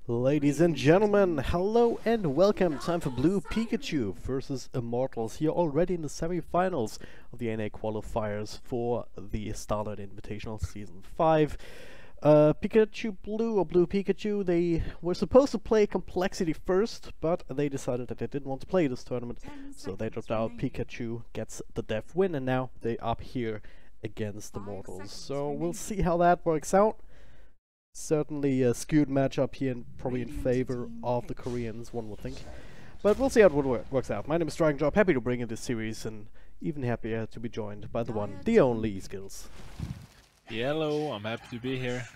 Ladies and gentlemen, hello and welcome. Time for Blue Pikachu versus Immortals here already in the semifinals of the NA qualifiers for the StarLadder Invitational Season 5. Pikachu Blue, or Blue Pikachu, they were supposed to play Complexity first, but they decided that they didn't want to play this tournament, so they dropped out. Pikachu gets the def win, and now they up here against Immortals. So we'll see how that works out. Certainly a skewed matchup here, and probably in favor of the Koreans, one would think. But we'll see how it works out. My name is dragondropdota, happy to bring in this series, and even happier to be joined by the one, the only Skills. Hello, I'm happy to be here.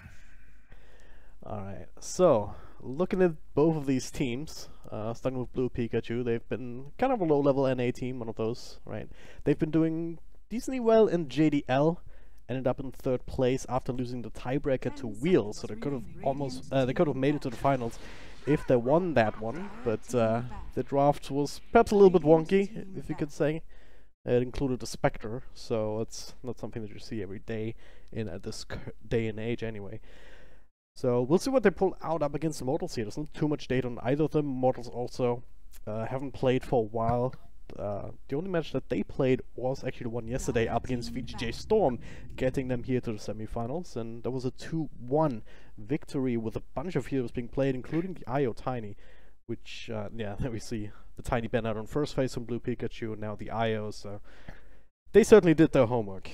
Alright, so looking at both of these teams, starting with Blue Pikachu, they've been kind of a low-level NA team, one of those, right? They've been doing decently well in JDL, ended up in 3rd place after losing the tiebreaker to Wheel, so they could have made it to the finals if they won that one, but the draft was perhaps a little bit wonky, if you could say. It included a Spectre, so it's not something that you see every day in this day and age anyway. So we'll see what they pull out up against Immortals here. There's not too much data on either of them. Immortals also haven't played for a while. The only match that they played was actually the one yesterday up against VGJ Storm, getting them here to the semifinals, and that was a 2-1 victory with a bunch of heroes being played, including the IO Tiny, which, yeah, there we see the Tiny Ben out on first phase from Blue Pikachu, and now the IO, so they certainly did their homework.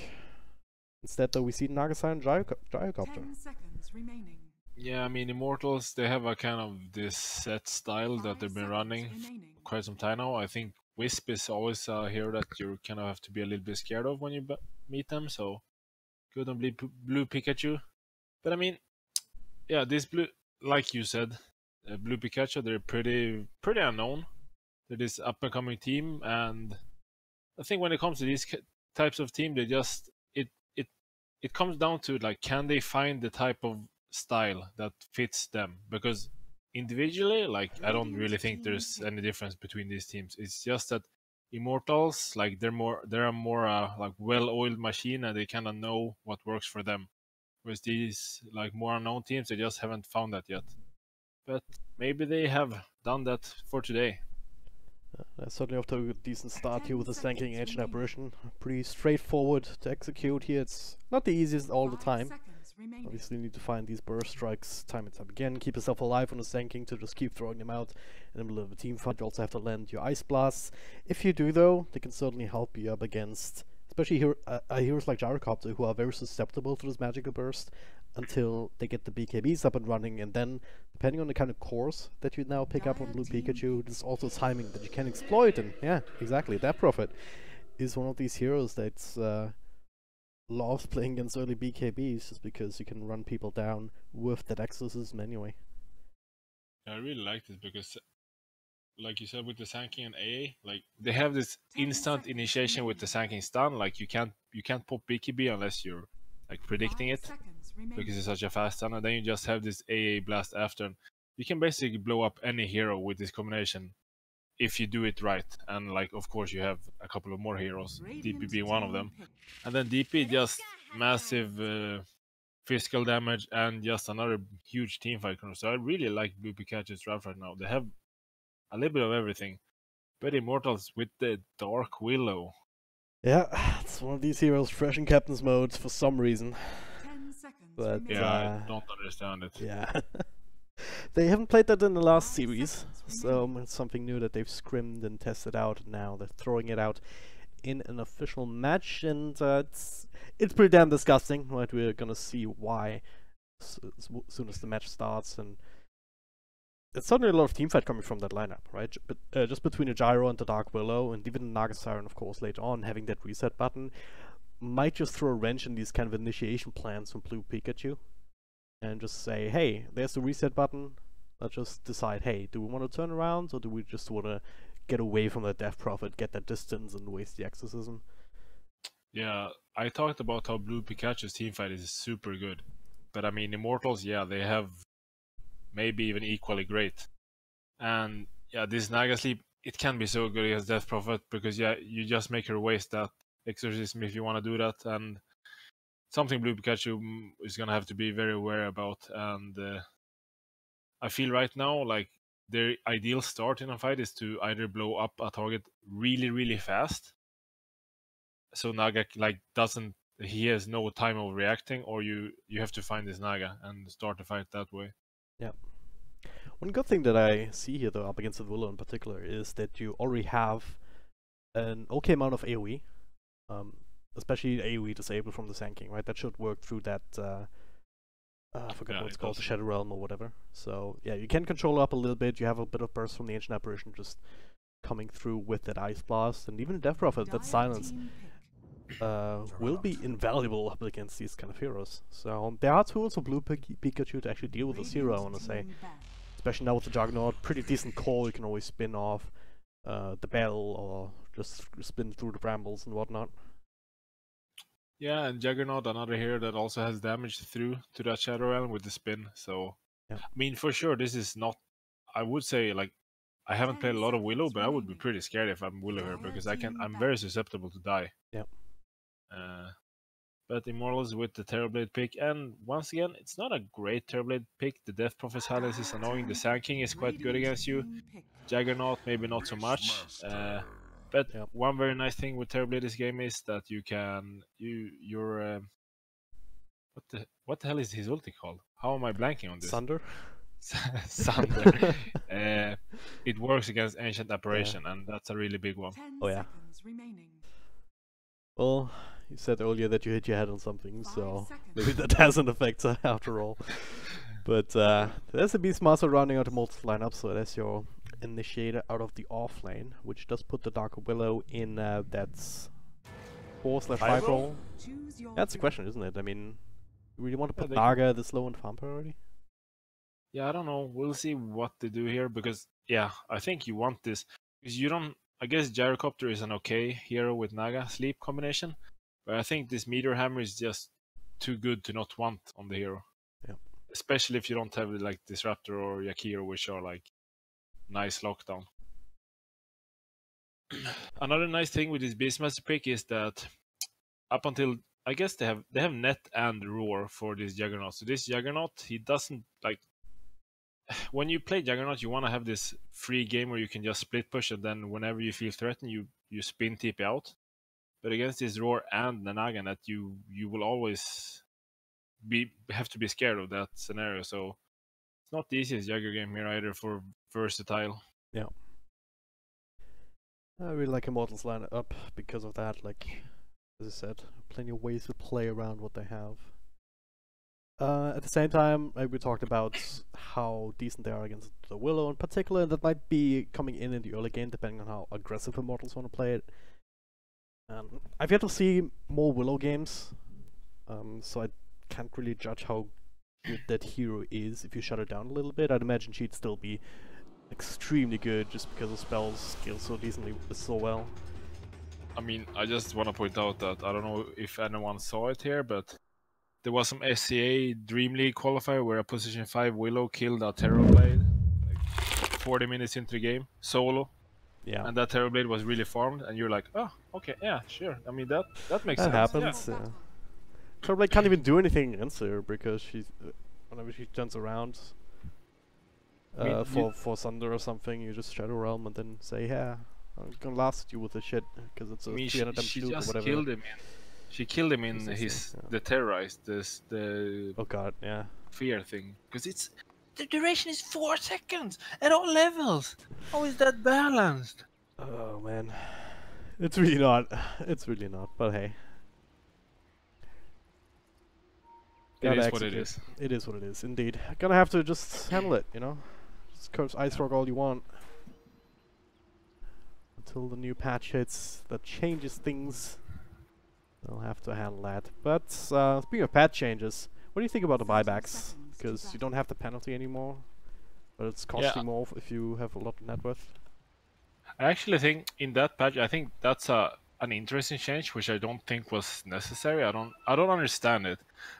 Instead, though, we see Nagasai and Gyrocopter. Yeah, I mean, Immortals, they have a kind of this set style that they've been running quite some time now. I think Wisp is always a hero that you kind of have to be a little bit scared of when you meet them, so good on Blue Pikachu. But I mean, yeah, this Blue, like you said, Blue Pikachu, they're pretty unknown. They're this up-and-coming team, and I think when it comes to these types of team, they just, it comes down to, like, can they find the type of style that fits them? Because individually, like, I don't really think there's any difference between these teams. It's just that Immortals, like, they're a more like well-oiled machine, and they kind of know what works for them. Whereas these, like, more unknown teams, they just haven't found that yet. But maybe they have done that for today. Certainly off to a decent start here with the Stanking Ancient Apparition. Pretty straightforward to execute here. It's not the easiest all the time. Obviously you need to find these burst strikes time and time again, keep yourself alive on the Stanking to just keep throwing them out in the middle of a team fight. You also have to land your Ice Blasts. If you do though, they can certainly help you up against, especially heroes like Gyrocopter, who are very susceptible to this magical burst until they get the BKBs up and running, and then depending on the kind of course that you now pick up on Blue Pikachu, there's also timing that you can exploit, and yeah, exactly, that Prophet is one of these heroes that's loves playing against early BKBs just because you can run people down with that exorcism anyway. I really like this because, like you said, with the Sanking and AA, like, they have this instant initiation with the Sanking stun. Like, you can't pop BKB unless you're, like, predicting it, because it's such a fast stun, and then you just have this AA blast after. You can basically blow up any hero with this combination if you do it right. And, like, of course you have a couple of more heroes, DP being one of them. And then DP, just massive physical damage and just another huge teamfight control. So I really like Blue Pikachu's draft right now. They have a little bit of everything. But Immortals with the Dark Willow. Yeah, it's one of these heroes fresh in Captain's modes for some reason. But yeah, I don't understand it. Yeah. They haven't played that in the last series, so it's something new that they've scrimmed and tested out, and now they're throwing it out in an official match, and it's pretty damn disgusting, right? We're gonna see why as soon as the match starts, and it's certainly a lot of teamfight coming from that lineup, right? But just between the Gyro and the Dark Willow, and even the Nagasai, of course, later on, having that reset button might just throw a wrench in these kind of initiation plans from Blue Pikachu. And just say, hey, there's the reset button. Let's just decide, hey, do we want to turn around, or do we just want to get away from the Death Prophet, get that distance, and waste the exorcism? Yeah, I talked about how Blue Pikachu's teamfight is super good. But I mean, Immortals, yeah, they have maybe even equally great. And yeah, this Naga Sleep, it can be so good against Death Prophet, because yeah, you just make her waste that exorcism if you want to do that, and something Blue Pikachu is gonna have to be very aware about. And I feel right now like their ideal start in a fight is to either blow up a target really, really fast, so Naga like doesn't, he has no time of reacting, or you have to find this Naga and start the fight that way. Yeah. One good thing that I see here, though, up against the Willow in particular, is that you already have an okay amount of AoE, especially AoE disabled from the Sand King, right? That should work through that. I forgot what it's called, the Shadow Realm or whatever. So yeah, you can control up a little bit. You have a bit of burst from the Ancient Apparition just coming through with that Ice Blast, and even Death Prophet, that silence will be invaluable up against these kind of heroes. So there are tools for Blue Pikachu to actually deal with this hero, I want to say. Especially now with the Juggernaut, pretty decent call. You can always spin off the bell or just spin through the brambles and whatnot. Yeah, and Juggernaut, another hero that also has damage through to that Shadow Realm with the spin. So, yeah. I mean, for sure, this is not. I would say like I haven't played a lot of Willow, but I would be pretty scared if I'm Willow here because I'm very susceptible to die. Yeah. But Immortals with the Terrorblade pick, and once again, it's not a great Terrorblade pick. The Death Prophet silence is annoying. The Sand King is quite good against you. Juggernaut maybe not so much. But one very nice thing with Terrorblade this game is that you can your what the hell is his ulti called? How am I blanking on this? Sunder. Sunder. It works against Ancient Apparition, and that's a really big one. Oh yeah. Well, you said earlier that you hit your head on something, so maybe that has an effect after all. But there's a Beastmaster rounding out the multiple lineup, so that's your Initiator out of the off lane, which does put the Dark Willow in that's 4/5 role. That's the question, isn't it? I mean, you really want to put Naga this low in farm priority? Yeah, I don't know. We'll see what they do here because, yeah, I think you want this. Because you don't. I guess Gyrocopter is an okay hero with Naga sleep combination, but I think this Meteor Hammer is just too good to not want on the hero. Yeah. Especially if you don't have like Disruptor or Yakir, which are like nice lockdown. Another nice thing with this Beastmaster pick is that up until I guess they have net and roar for this Juggernaut. So this Juggernaut, he doesn't like. When you play Juggernaut, you want to have this free game where you can just split push, and then whenever you feel threatened, you spin TP out. But against this roar and the Naganet, you will always have to be scared of that scenario. So it's not the easiest Jugger game here either for versatile. Yeah. I really like Immortals line up because of that. Like, as I said, plenty of ways to play around what they have. At the same time, we talked about how decent they are against the Willow in particular. That might be coming in the early game, depending on how aggressive Immortals want to play it. I've yet to see more Willow games, so I can't really judge how good that hero is if you shut her down a little bit. I'd imagine she'd still be extremely good just because the spells scale so well. I mean, I just want to point out that I don't know if anyone saw it here, but there was some SCA Dream League qualifier where a position 5 Willow killed a Terrorblade like 40 minutes into the game, solo. Yeah. And that Terrorblade was really farmed, and you're like, oh, okay, yeah, sure. I mean, that makes sense. That happens. Yeah. Terrorblade can't even do anything against her because she's whenever she turns around for Sunder or something, you just Shadow Realm and then say, yeah, I'm gonna last you with the shit because it's a 300 damage she or just whatever. killed him. She killed him in the terrorized the oh god, yeah, fear thing, because it's the duration is 4 seconds at all levels. How is that balanced? Oh man, it's really not. It's really not. But hey, it is what it is. It is what it is, indeed. Gonna have to just handle it, you know. Just curse Ice Rock all you want until the new patch hits that changes things. I'll have to handle that. But speaking of patch changes, what do you think about the buybacks? Because you don't have the penalty anymore, but it's costing more if you have a lot of net worth. I actually think in that patch, I think that's an interesting change, which I don't think was necessary. I don't understand it.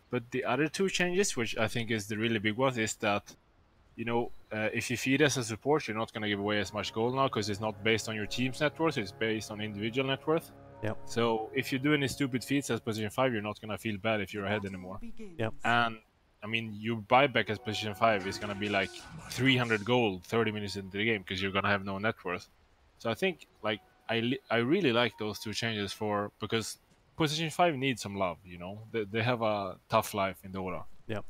But the other two changes, which I think is the really big one, is that, you know, if you feed as a support, you're not going to give away as much gold now because it's not based on your team's net worth, it's based on individual net worth. Yep. So if you do any stupid feats as position 5, you're not going to feel bad if you're ahead anymore. Yep. And I mean, your buyback as position 5 is gonna be like 300 gold 30 minutes into the game because you're gonna have no net worth. So I think like I really like those two changes because position 5 needs some love. You know, they have a tough life in Dota. Yep.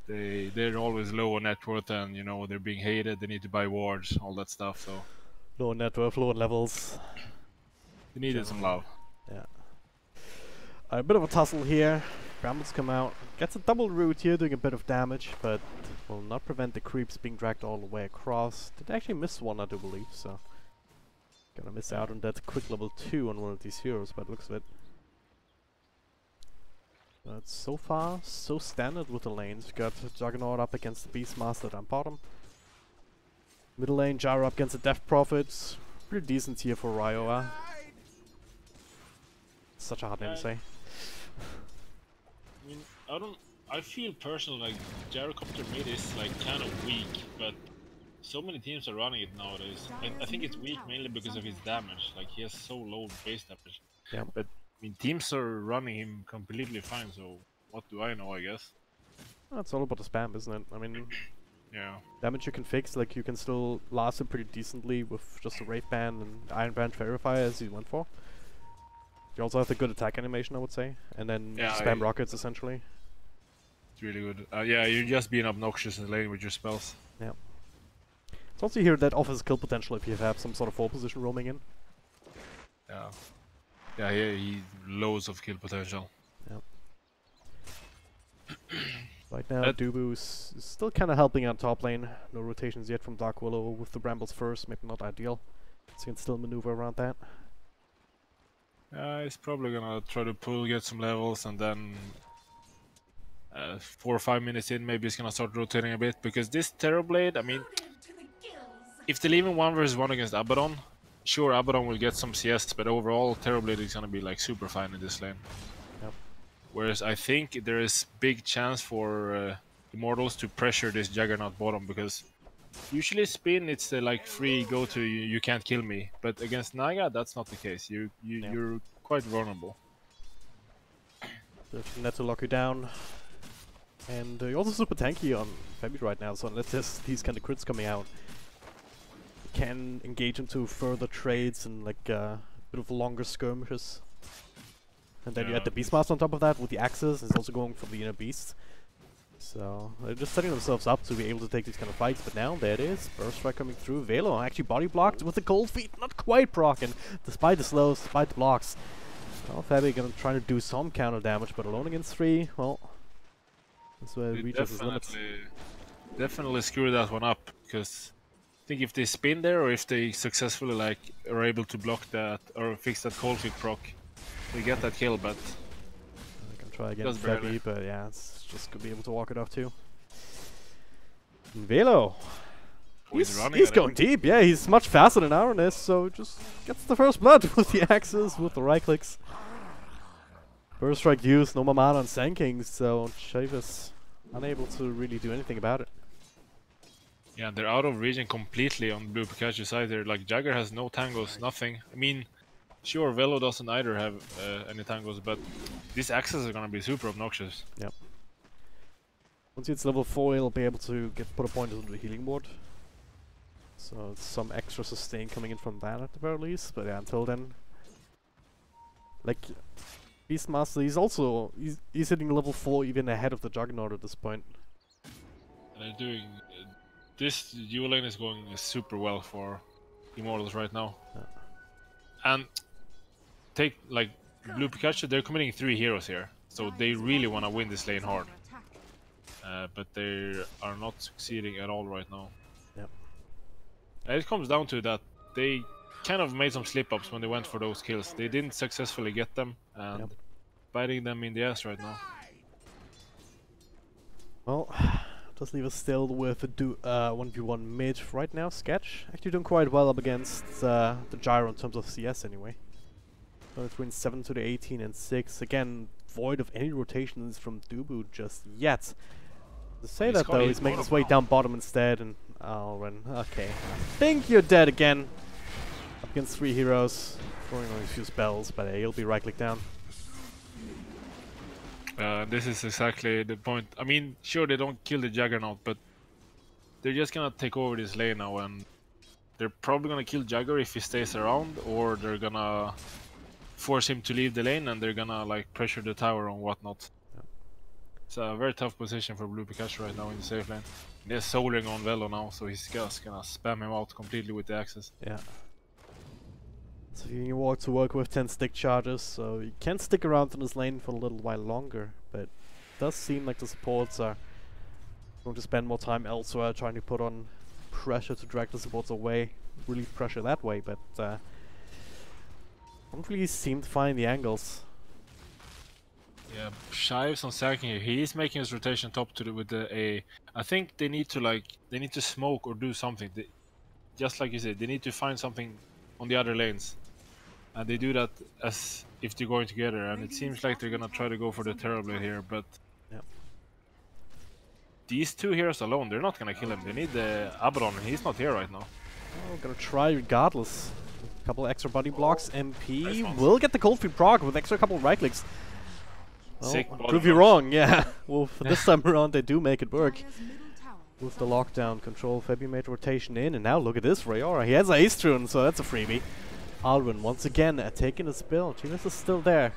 They're always low on net worth, and you know they're being hated. They need to buy wards, all that stuff. So Lower net worth, lower levels. they needed some love. Yeah. A bit of a tussle here. Brambles come out. Gets a double root here, doing a bit of damage, but will not prevent the creeps being dragged all the way across. Did actually miss one, I do believe, so gonna miss out on that quick level 2 on one of these heroes, by the looks of it. But so far, so standard with the lanes. We got Juggernaut up against the Beastmaster down bottom. Middle lane, Gyro up against the Death Prophet. Pretty decent here for Ryoa. Such a hard name to say. I mean, I feel personally like Gyrocopter mid is like kind of weak, but so many teams are running it nowadays. I think it's weak mainly because of his damage. Like he has so low base damage. Yeah. But I mean, teams are running him completely fine. So what do I know? I guess. Well, it's all about the spam, isn't it? I mean, yeah. Damage you can fix. Like you can still last him pretty decently with just a Wraith Band and Iron Band Verifier as you went for. You also have the good attack animation, I would say, and then spam rockets essentially. It's really good. Yeah, you're just being obnoxious in the lane with your spells. Yeah. It's also here that offers kill potential if you have some sort of 4 position roaming in. Yeah. Yeah, he loads of kill potential. Yeah. Right now, Dubu's is still kind of helping out top lane. No rotations yet from Dark Willow with the Brambles first, maybe not ideal. So you can still maneuver around that. He's probably gonna try to get some levels, and then 4 or 5 minutes in, maybe he's gonna start rotating a bit, because this Terrorblade, I mean, if they're leaving 1 versus 1 against Abaddon, sure, Abaddon will get some CS, but overall, Terrorblade is gonna be like super fine in this lane. Yep. Whereas I think there is big chance for Immortals to pressure this Juggernaut bottom, because usually spin it's the like free go to you can't kill me, but against Naga that's not the case. You're quite vulnerable. There's net to lock you down. And you're also super tanky on Femi right now, so unless there's these kind of crits coming out, you can engage into further trades and like a bit of longer skirmishes. And then you add the Beastmaster on top of that with the axes. He's also going for the inner beast. So they're just setting themselves up to be able to take these kind of fights. But now there it is, Burst Strike coming through. Velo actually body blocked with the cold feet, not quite proccing, despite the slows, despite the blocks. Well, Fabi gonna try to do some counter damage, but alone against 3, well, that's where it reaches his limits. Definitely screw that one up, because I think if they spin there, or if they successfully like are able to block that or fix that cold feet proc, they get that kill. But I can try again with Fabi, but yeah, it's just gonna be able to walk it off too. And Velo, he's going deep. Yeah, he's much faster than Aronis, so just gets the first blood with the axes, with the right clicks. Burst Strike used, no more mana on Sand King, so Chavis unable to really do anything about it. Yeah, they're out of region completely on Blue Pikachu side. They're like, Jagger has no tangos, nothing. I mean, sure, Velo doesn't either have any tangos, but these axes are gonna be super obnoxious. Yep. Once it's level 4, he'll be able to put a point into the healing ward. So some extra sustain coming in from that at the very least. But yeah, until then, like Beastmaster, he's hitting level 4 even ahead of the Juggernaut at this point. And they're doing this dual lane is going super well for Immortals right now. Yeah. And take like Blue Pikachu, they're committing 3 heroes here, so they really want to win this lane hard. But they are not succeeding at all right now. Yep. And it comes down to that they kind of made some slip-ups when they went for those kills. They didn't successfully get them, and biting them in the ass right now. Well, does leave us still with a 1v1 mid right now. Sketch actually doing quite well up against the Gyro in terms of CS anyway. So it's win 7 to the 18 and 6. Again, void of any rotations from Dubu just yet. To say that though, he's making his way down bottom instead, and okay. I think you're dead again. Up against 3 heroes, throwing on a few spells, but he'll be right click down. This is exactly the point. I mean, sure, they don't kill the Juggernaut, but they're just gonna take over this lane now, and they're probably gonna kill Jugger if he stays around, or they're gonna force him to leave the lane, and they're gonna like pressure the tower and whatnot. Yeah. It's a very tough position for blue Pikachu right now in the safe lane. They're soldering on Velo now, so he's just gonna spam him out completely with the axes. Yeah. So you want to work with 10 stick charges, so you can stick around in this lane for a little while longer, but it does seem like the supports are going to spend more time elsewhere trying to put on pressure to drag the supports away, really pressure that way, but don't really seem to find the angles. Yeah, Shives on Sacking here. He is making his rotation top to with the A. I think they need to smoke or do something. Just like you said, they need to find something on the other lanes, and they do that as if they're going together. And it seems like they're gonna try to go for the Terrorblade here, but Yep. these two heroes alone, they're not gonna kill him. They need the Abaddon, and he's not here right now. Well, gonna try regardless. A couple extra body blocks. MP nice will get the cold feet proc with extra couple right clicks. Well, Sick body prove you blocks. wrong, yeah. Well, for this time around, they do make it work. With the lockdown control, Fabi made rotation in, and now look at this, Rayora. He has a Ace Rune, so that's a freebie. Alwyn once again taking his build. Genius is still there.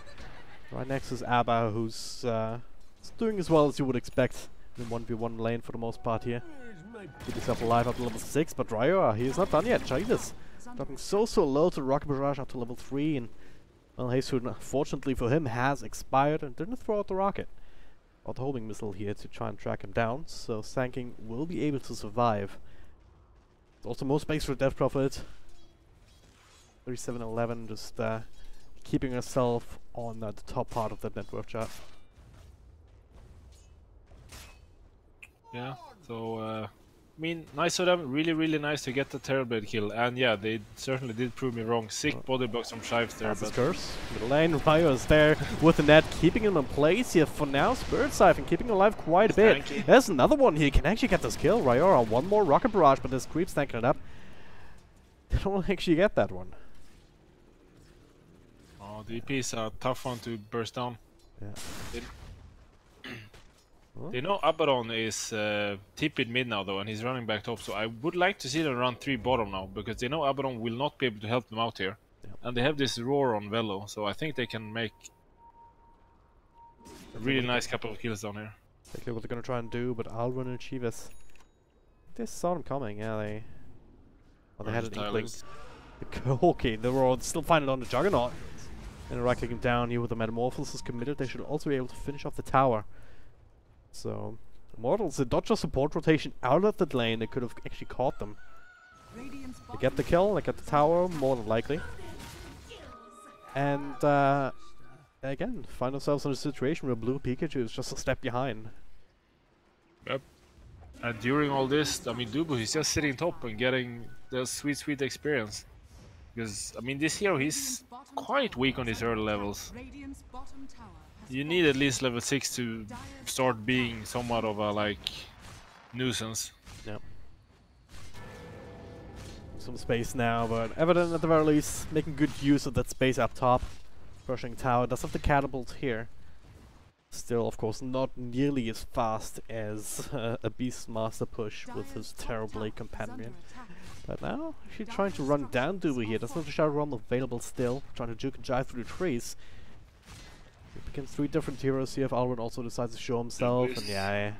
Right next is Abba, who's doing as well as you would expect in 1v1 lane for the most part here. Keep himself alive up to level 6, but Rayora, he is not done yet. Jesus. Dropping so low to Rocket Barrage up to level 3, and well, Haze Rune, fortunately for him, has expired and didn't throw out the rocket. Or the homing missile here to try and track him down, so Sanking will be able to survive. There's also more space for Death Prophet. 3711, just keeping herself on the top part of that network chart. Yeah, so I mean, nice of them. Really nice to get the Terrorblade kill. And yeah, they certainly did prove me wrong. Sick body blocks from Shives there. That's his But curse. Middle lane, Ryo is there with the net, keeping him in place here for now. Spirit Siphon keeping him alive quite a bit. Stanky. There's another one here, can actually get this kill. Ryo, one more Rocket Barrage, but this creep's tanking it up. They don't actually get that one. oh, the EP is a tough one to burst down. Yeah. They know Abaddon is tipped mid now though, and he's running back top, so I would like to see them run 3 bottom now, because they know Abaddon will not be able to help them out here. Yep. And they have this roar on Velo, so I think they can make a really nice couple of kills down here. Exactly what they're gonna try and do, but Alrun and Chivas, they saw them coming, yeah, they had an inkling. Okay, they were still finding on the Juggernaut. And right click him down here with the Metamorphosis committed, they should also be able to finish off the tower. So, Immortals did not just support rotation out of that lane, they could have actually caught them. They get the kill, they get the tower, more than likely. And, again, find themselves in a situation where blue Pikachu is just a step behind. Yep. And during all this, I mean, Dubu, he's just sitting top and getting the sweet experience. Because, I mean, this hero, he's quite weak on his early levels. You need at least level 6 to start being somewhat of a, like, nuisance. Yep. Some space now, but Evident at the very least making good use of that space up top. Crushing tower does have the catapult here. Still, of course, not nearly as fast as a Beastmaster push with his Terrorblade companion. But now, actually trying to run down Dubu here. Doesn't have the Shadow Realm available still. Trying to juke and jive through the trees. It becomes 3 different heroes here if Alwyn also decides to show himself. And yeah,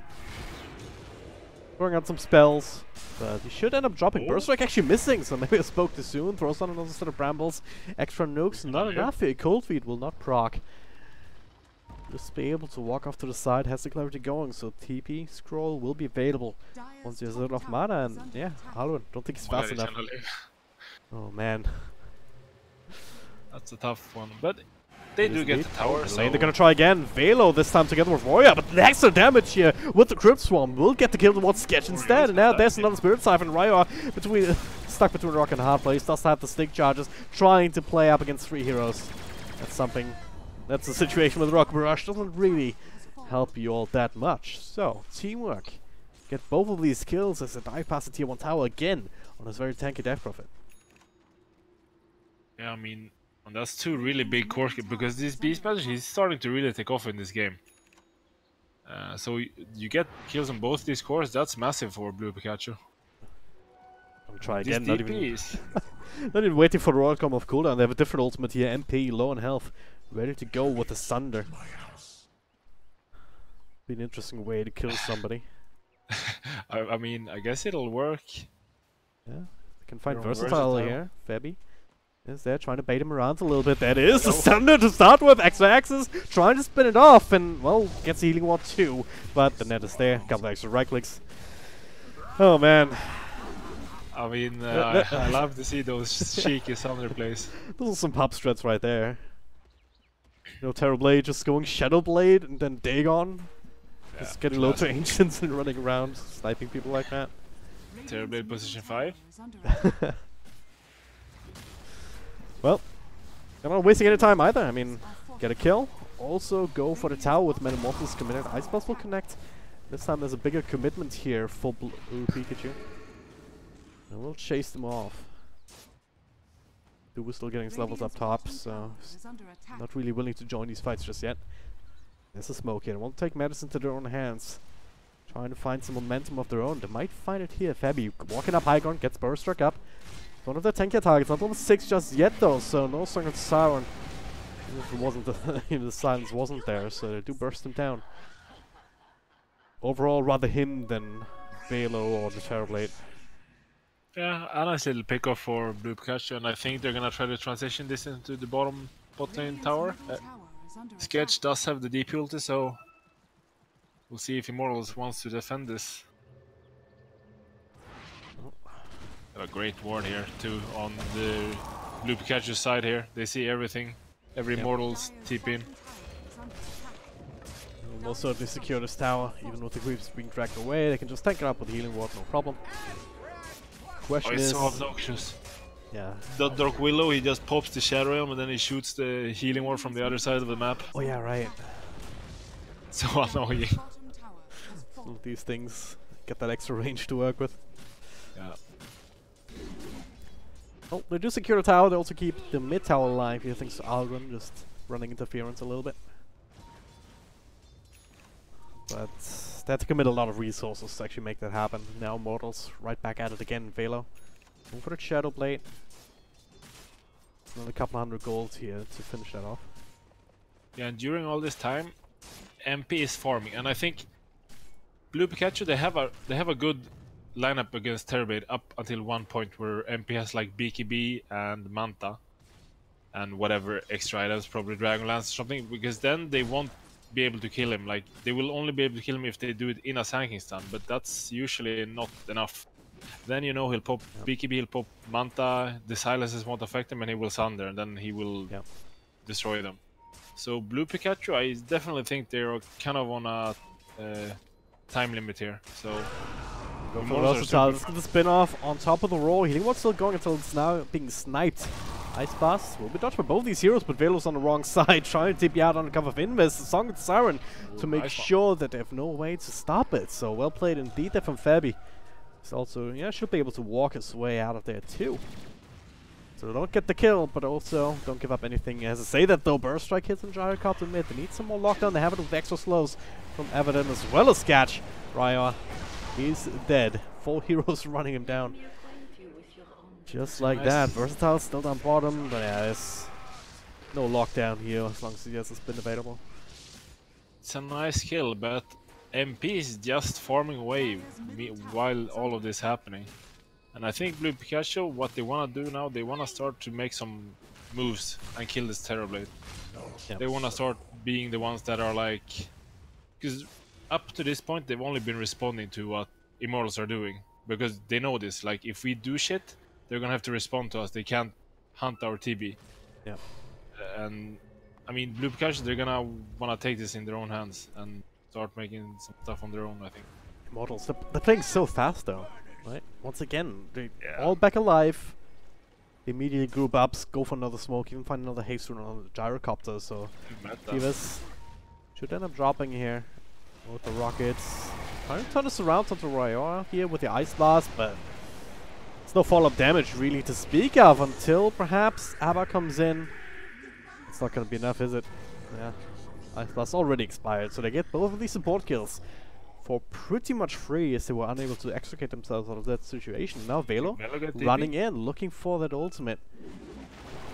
throwing out some spells. But he should end up dropping. Burst Strike actually missing, so maybe I spoke too soon. Throws on another set of brambles. Extra nukes, not enough here. Cold Feet will not proc. Just be able to walk off to the side, has the clarity going, so TP scroll will be available once he has a little off mana, and yeah, Alwyn, don't think he's fast enough. Oh man. That's a tough one, but they do get the tower, so... They're gonna try again, Velo this time together with Roya, but the extra damage here with the Crypt Swarm will get the kill towards Sketch instead, and now there's another Spirit Siphon. Ryo stuck between rock and a hard place, does have the stick charges, trying to play up against 3 heroes. That's something. That's the situation with Rocket Barrage, doesn't really help you all that much. So, teamwork. Get both of these kills as they dive past the tier 1 tower again on his very tanky Death Prophet. Yeah, I mean, and that's 2 really big core skills, because this Beastmaster, he's starting to really take off in this game. So you get kills on both these cores. That's massive for blue Pikachu. I'll try This again. DP Not even waiting for the royal come of cooldown. They have a different ultimate here. MP, low on health, ready to go with the Sunder. Be an interesting way to kill somebody. I mean, I guess it'll work. Yeah, they can find versatile here. Febby is there trying to bait him around a little bit. That is the Sunder to start with. Extra axes trying to spin it off, and well, gets the healing ward too. But the net is there. Couple extra right clicks. Oh man. I mean, I love to see those cheeky Sunder plays. Those are some pop strats right there. You know, Terrorblade just going Shadow Blade and then Dagon. Yeah, just getting low to Ancients and running around, sniping people like that. Terrorblade position 5. Well, they're not wasting any time either. I mean, get a kill. Also go for the tower with Immortals committed. Ice Blast will connect. This time there's a bigger commitment here for Blue Pikachu. And we'll chase them off. We're still getting his levels up top, so not really willing to join these fights just yet. There's a smoke here. They won't take medicine to their own hands. Trying to find some momentum of their own. They might find it here. Fabby walking up high ground, gets burst struck up. One of their 10k targets, not level 6 just yet though, so no Song of Siren. Even if it wasn't the silence wasn't there, so they do burst him down. Overall, rather him than Velo or the Terrorblade. Yeah, a nice little pickoff for blue Pikachu, and I think they're gonna try to transition this into the bottom bot lane tower. Sketch does have the DP ulti, so we'll see if Immortals wants to defend this. Got a great ward here too on the blue Pikachu side here. They see everything. Every Immortals TP in. We'll most certainly secure this tower, even with the creeps being dragged away. They can just tank it up with the healing ward, no problem. Question is, so obnoxious. Yeah. That Dark Willow, he just pops the Shadow Realm and then he shoots the healing ward from the other side of the map. Oh yeah, right. So annoying. Some of these things get that extra range to work with. Yeah. Oh, they do secure the tower. They also keep the mid tower alive here thanks to Algren just running interference a little bit. But they had to commit a lot of resources to actually make that happen. Now Immortals right back at it again. Velo going for the Shadow Blade. Another couple hundred gold here to finish that off. Yeah, and during all this time, MP is farming, and I think blue Pikachu they have a good lineup against Terrorblade up until one point where MP has like BKB and Manta and whatever extra items, probably Dragon Lance or something, because then they won't be able to kill him. Like they will only be able to kill him if they do it in a Sanking stun, but that's usually not enough. Then you know he'll pop BKB, he'll pop Manta, the silences won't affect him, and he will Sunder, and then he will destroy them. So blue Pikachu, I definitely think they're kind of on a time limit here. So go for versatile. Let's get the spin off on top of the roll. Healing ward's still going until it's now being sniped. Ice Blast will be dodged by both these heroes, but Velo's on the wrong side, trying to TP out on the cover of Invis. Song of the Siren to make sure that they have no way to stop it. So well played indeed there from Fabby. He's also, yeah, should be able to walk his way out of there too. So don't get the kill, but also don't give up anything. As I say that though, Burst Strike hits on Gyrocopter mid. They need some more lockdown. They have it with extra slows from Evident as well as Sketch. Raya, he's dead. 4 heroes running him down. Just like that. Versatile still down bottom, but yeah, there's no lockdown here as long as he has a spin available. It's a nice kill, but MP is just farming away while all of this happening. And I think blue Pikachu, what they want to do now, they want to start to make some moves and kill this Terrorblade. Yep. They want to start being the ones that are like... Because up to this point, they've only been responding to what Immortals are doing. Because they know this, like if we do shit, they're gonna have to respond to us. They can't hunt our TB. Yeah. And I mean, blue Pikachu, they're gonna wanna take this in their own hands and start making some stuff on their own, I think. Immortals, they're playing so fast though, right? Once again, they're all back alive. They immediately group up, go for another smoke, even find another haste rune on the Gyrocopter. So Divas should end up dropping here with the rockets. Trying to turn this around onto Royora here with the Ice Blast, but it's no follow-up damage really to speak of until perhaps Abba comes in. It's not going to be enough, is it? Yeah. Life Plus already expired, so they get both of these support kills for pretty much free, as they were unable to extricate themselves out of that situation. Now Velo running in, looking for that ultimate.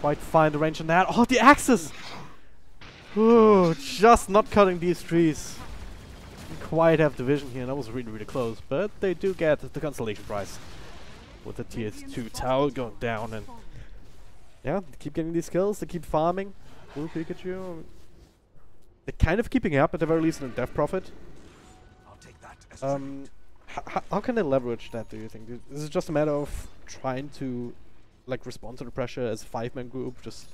Quite find the range on that. Oh, the axes! Ooh, just not cutting these trees. Didn't quite have division here, and that was really, really close. But they do get the consolation prize with the tier 2 tower going down. And yeah, they keep getting these kills, they keep farming. Blue Pikachu, they're kind of keeping up at the very least in death profit. How can they leverage that, do you think? Is it just a matter of trying to like respond to the pressure as a 5-man group, just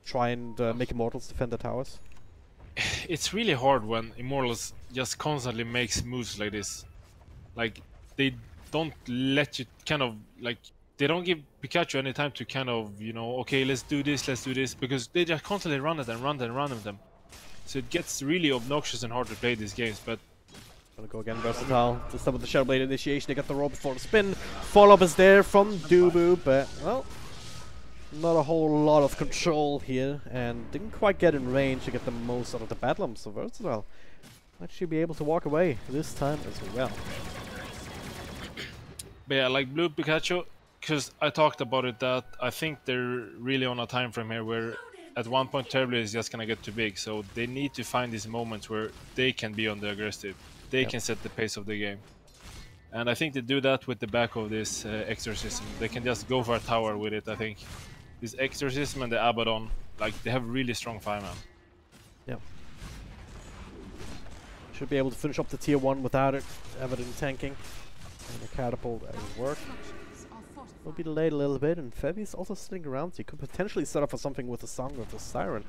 try and make Immortals defend the towers? It's really hard when Immortals just constantly makes moves like this. Like, they don't let you kind of, like, they don't give Pikachu any time to kind of, you know, okay, let's do this, because they just constantly run at them. So it gets really obnoxious and hard to play these games, but... Gonna go again, Versatile. This time with the Shadow Blade initiation, they got the roll before the spin. Follow-up is there from Dubu, but, well, not a whole lot of control here, and didn't quite get in range to get the most out of the Bedlam, so Versatile might actually be able to walk away this time as well. But yeah, like Blue Pikachu, because I talked about it, that I think they're really on a time frame here where at one point Terrorblade is just gonna get too big, so they need to find these moments where they can be on the aggressive. They can set the pace of the game. And I think they do that with the back of this Exorcism. They can just go for a tower with it, I think. This Exorcism and the Abaddon, like, they have really strong 5-man. Yep. Should be able to finish up the tier 1 without it. Abaddon tanking. And the catapult will work. Will be delayed a little bit, and Febby's also sitting around, so he could potentially set up for something with the Song of the Siren.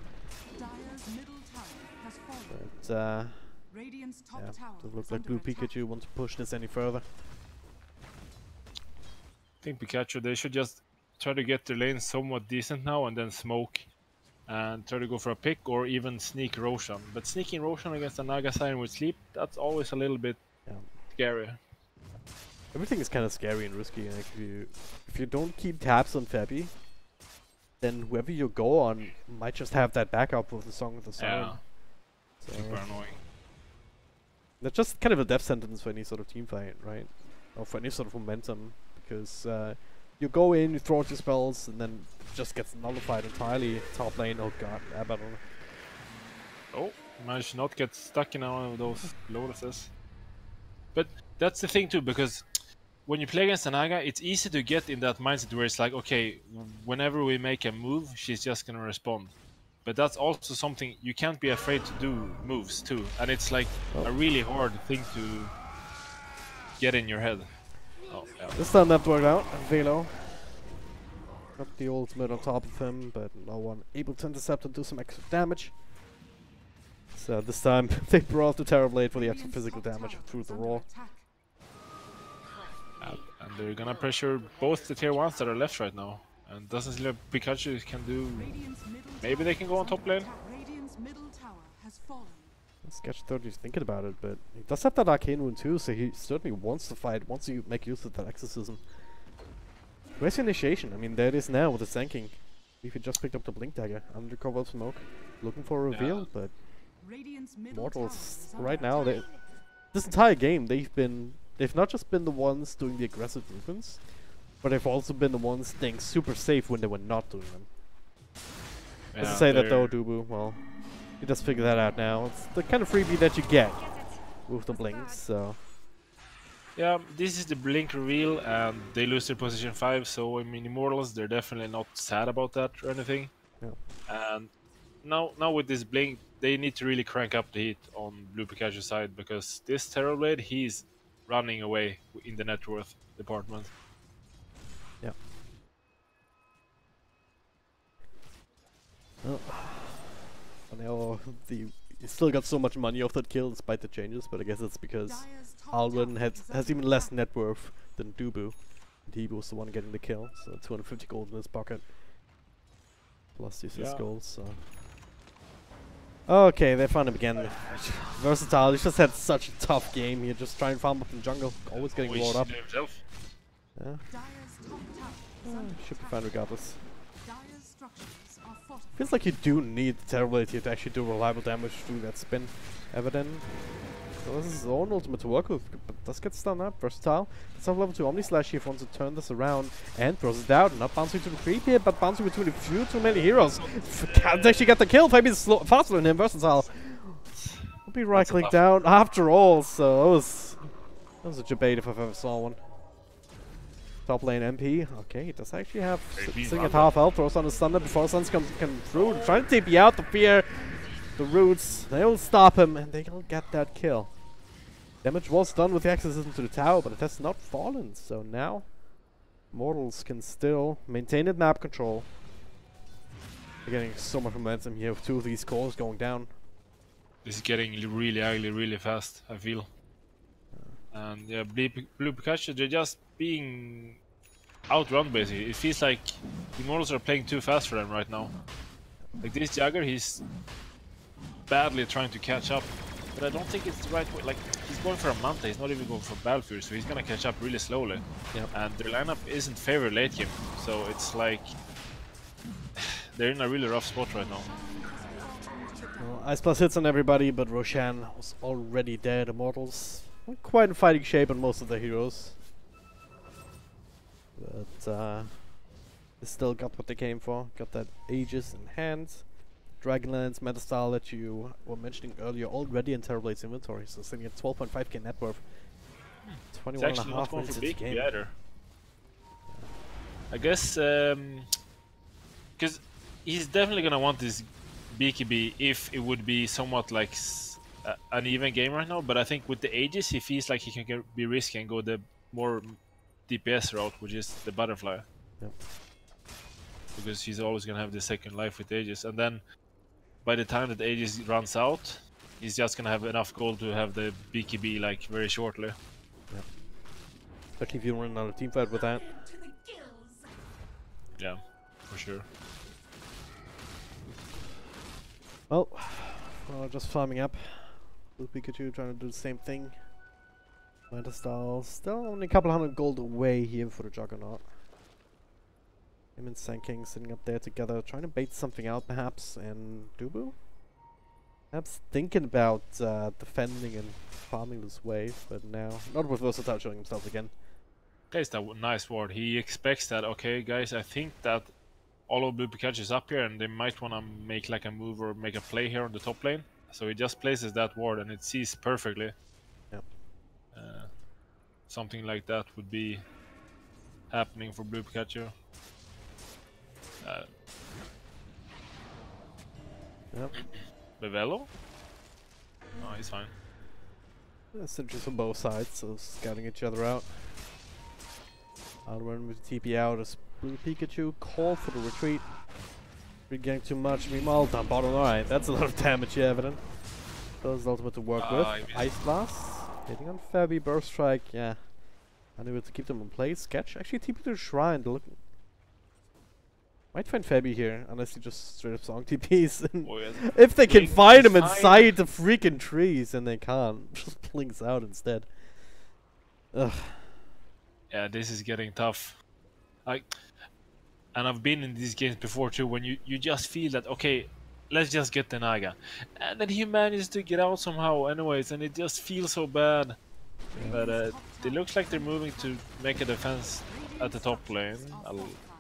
But, yeah, doesn't look like Blue Pikachu wants to push this any further. I think Pikachu, they should just try to get their lane somewhat decent now and then smoke and try to go for a pick or even sneak Roshan. But sneaking Roshan against a Naga Siren with sleep, that's always a little bit scary. Everything is kind of scary and risky. Like if you don't keep tabs on Febby, then whoever you go on might just have that backup with the Song of the Siren. Yeah. Super annoying. That's just kind of a death sentence for any sort of team fight, right? Or for any sort of momentum, because you go in, you throw out your spells, and then it just gets nullified entirely. Top lane, oh god, Abaddon. Oh, managed to not get stuck in one of those lotuses. But that's the thing too, because when you play against a Naga, it's easy to get in that mindset where it's like, okay, whenever we make a move, she's just gonna respond. But that's also something you can't be afraid to do moves too, and it's like a really hard thing to get in your head. Oh, yeah. This time that worked out. Velo got the ultimate on top of him, but no one able to intercept and do some extra damage. So this time they brought the Terrorblade for the extra physical damage through the roar. And they're gonna pressure both the tier 1s that are left right now. And doesn't seem like Pikachu can do... Maybe they can go on top lane? Sketch 30 is thinking about it, but he does have that arcane wound too, so he certainly wants to fight, wants to make use of that exorcism. Where's the initiation? I mean, there it is now with the Sanking. If he just picked up the Blink Dagger, under cover of smoke, looking for a reveal, but Immortals right now, this entire game they've not just been the ones doing the aggressive movements, but they've also been the ones staying super safe when they were not doing them. Yeah, Let's say that though, Dubu, well, you just figure that out now. It's the kind of freebie that you get with the blinks, so... Yeah, this is the blink reveal, and they lose their position 5, so I mean, Immortals, they're definitely not sad about that or anything. Yeah. And now with this blink, they need to really crank up the heat on Blue Pikachu's side, because this Terrorblade, he's running away in the net worth department. Yeah. Well, now you still got so much money off that kill despite the changes, but I guess it's because Alwyn has even less net worth than Dubu, and he was the one getting the kill, so 250 gold in his pocket. Plus these goals, so... Okay, they found him again. Versatile, he's just had such a tough game here, just trying to farm up in jungle, always getting rolled up. Yeah. Should be fine regardless. Feels like you do need the Terrorblade to actually do reliable damage through that spin. Evident. So this is his own ultimate to work with, but does get stunned up. Versatile. It's off level 2 Omni Slash here if wants to turn this around and throws it down. Not bouncing to the creep here, but bouncing between a few too many heroes. Can't actually get the kill. Maybe it's faster than him. Versatile. Will be right click down after all, so that was a debate if I've ever saw one. Top lane MP. Okay, he does actually have sitting at half health. Throws on the thunder before the suns come through. Trying to TP out the fear. The roots, they will stop him and they will get that kill. Damage was done with the exorcism to the tower, but it has not fallen. So now, Immortals can still maintain that map control. They're getting so much momentum here with 2 of these cores going down. This is getting really ugly, really fast, I feel. And yeah, Blue Pikachu, they're just being outrun basically. It feels like the Immortals are playing too fast for them right now. Like this Jagger, he's badly trying to catch up, but I don't think it's the right way. Like, he's going for a Manta, he's not even going for Battlefury, so he's gonna catch up really slowly. Yep. And their lineup isn't favored late game, so it's like they're in a really rough spot right now. Well, Ice Plus hits on everybody, but Roshan was already dead. Immortals weren't quite in fighting shape on most of the heroes, but they still got what they came for. Got that Aegis in hand. Dragonlance, Metastyle that you were mentioning earlier already in Terrorblade's inventory, so sitting at 12.5k net worth. 21.5 minutes into the game. Either. I guess, because he's definitely gonna want this BKB if it would be somewhat like an even game right now, but I think with the Aegis he feels like he can be risky and go the more DPS route, which is the Butterfly. Yep. Because he's always gonna have the second life with Aegis, and then by the time that Aegis runs out, he's just gonna have enough gold to have the BKB like very shortly. Yep. Especially if you run another team fight with that. Yeah, for sure. Well, just farming up. Blue Pikachu trying to do the same thing. Metastyle still only a couple hundred gold away here for the Juggernaut. Him and Sand King sitting up there together, trying to bait something out perhaps, and Dubu? Perhaps thinking about defending and farming this wave, but now, not with Versatile showing himself again. Plays that nice ward. He expects that, okay guys, I think that all of Blue Pikachu is up here and they might want to make like a move or make a play here on the top lane. So he just places that ward and it sees perfectly. Yep. Something like that would be happening for Blue Pikachu. Yep. Bevello? No, he's fine. That's interesting on both sides, so scouting each other out. I'll run with TP out as Blue Pikachu call for the retreat. We're getting too much. Meanwhile, down bottom. Alright, that's a lot of damage here, evident. Does ultimate to work with. Ice Blast. Hitting on Fabi, Burst Strike, yeah. Unable to keep them in place. Sketch. Actually, TP to the Shrine. Look. Might find Fabi here, unless he just straight up song TPs. If they can find him inside the freaking trees, and they can't. Just blinks out instead. Ugh. Yeah, this is getting tough. And I've been in these games before too, when you just feel that, okay, let's just get the Naga. And then he manages to get out somehow anyways, and it just feels so bad. Yeah. But it looks like they're moving to make a defense at the top lane,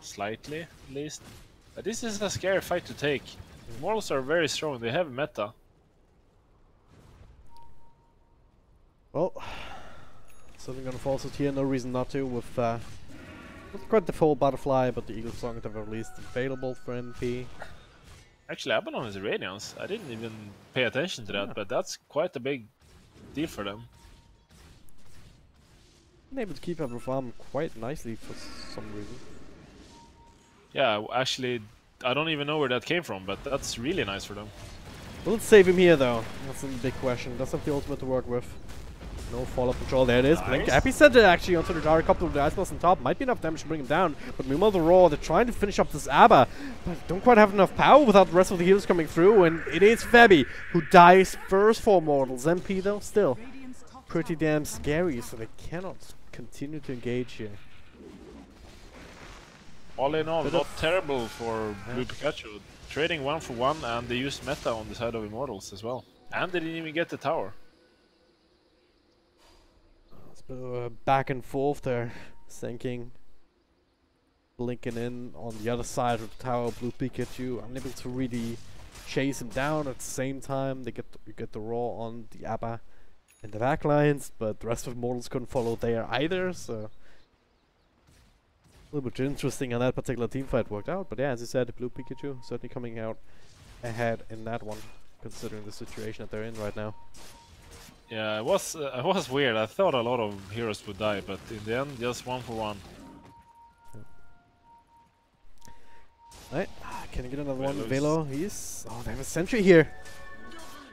slightly at least. But this is a scary fight to take. Immortals are very strong, they have meta. Well, something gonna fall out here, no reason not to, with not quite the full Butterfly, but the Eagle Song at the very least available for MP. Actually, Abaddon is Radiance. I didn't even pay attention to that, but that's quite a big deal for them. Been able to keep up the farm quite nicely for some reason. Yeah, actually, I don't even know where that came from, but that's really nice for them. Will it save him here though? That's a big question. Does have the ultimate to work with. No follow-up control, there it is. Nice. Blink Epicenter actually onto the Gyro, couple of the Ice Blast on top. Might be enough damage to bring him down. But meanwhile the Roar, they're trying to finish up this Abba. But don't quite have enough power without the rest of the healers coming through. And it is Fabi who dies first for Immortals. MP though, still pretty damn scary. So they cannot continue to engage here. All in all, not terrible for Blue Pikachu. Trading 1 for 1, and they used meta on the side of Immortals as well. And they didn't even get the tower. It's a bit of a back and forth there. Sinking. Blinking in on the other side of the tower. Blue Pikachu unable to really chase him down. At the same time, you get the raw on the ABBA in the back lines, but the rest of Immortals couldn't follow there either, so a little bit interesting how that particular team fight worked out. But yeah, as you said, Blue Pikachu certainly coming out ahead in that one, considering the situation that they're in right now. Yeah, it was weird. I thought a lot of heroes would die, but in the end, just 1 for 1. Right, can you get another one? Velo, he's... Oh, they have a sentry here.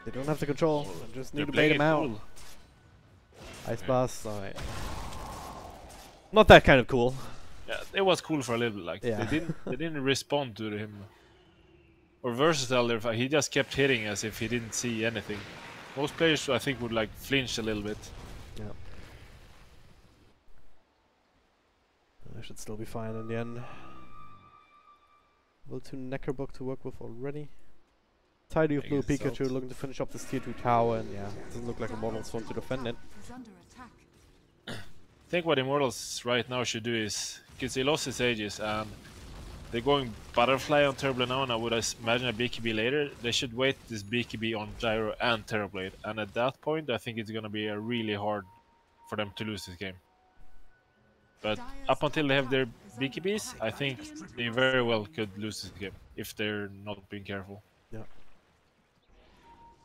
They don't have the control. They just need to bait him out. Cool. Ice Blast, alright. Not that kind of cool. Yeah, it was cool for a little bit. Like they didn't respond to him. Or Versatile, he just kept hitting as if he didn't see anything. Most players, I think, would like flinch a little bit. Yeah. I should still be fine in the end. Level 2 Necrobook to work with already. Tidy of Blue Pikachu looking to finish up this tier 2 tower, and yeah, it doesn't look like Immortals want to defend it. I think what Immortals right now should do is, because they lost his ages and they're going Butterfly on Terrorblade now, and I would imagine a BKB later. They should wait this BKB on Gyro and Terrorblade, and at that point I think it's gonna be really hard for them to lose this game. But up until they have their BKBs, I think they very well could lose this game if they're not being careful. Yeah.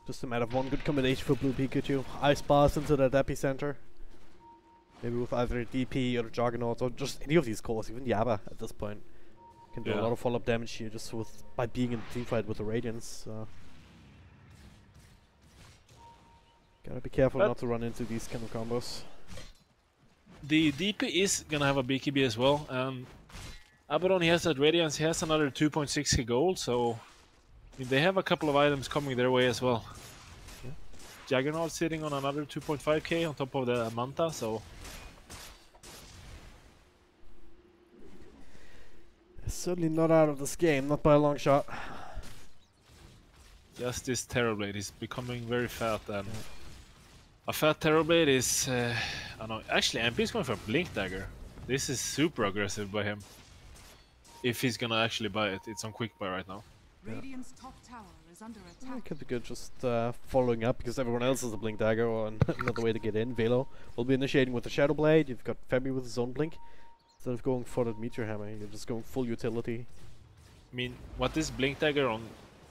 Just a matter of one good combination for Blue Pikachu. Ice Blast into that epicenter. Maybe with either a DP or a Juggernaut or just any of these cores, even the ABBA at this point. Can do a lot of follow-up damage here just by being in the team fight with the Radiance. Gotta be careful not to run into these kind of combos. The DP is gonna have a BKB as well, and Abaddon, he has that Radiance, he has another 2.6k gold, so they have a couple of items coming their way as well. Yeah. Juggernaut sitting on another 2.5k on top of the Manta, so... Certainly not out of this game, not by a long shot. Just this Terrorblade is becoming very fat, and a fat Terrorblade is... I don't know, actually MP is going for a Blink Dagger. This is super aggressive by him. If he's gonna actually buy it, it's on quick buy right now. Radiant's top tower is under attack. It could be good just following up because everyone else has a Blink Dagger or another way to get in. Velo will be initiating with the Shadow Blade. You've got Febby with his own Blink. Instead of going for that Meteor Hammer, you're just going full utility. I mean, what this Blink Dagger on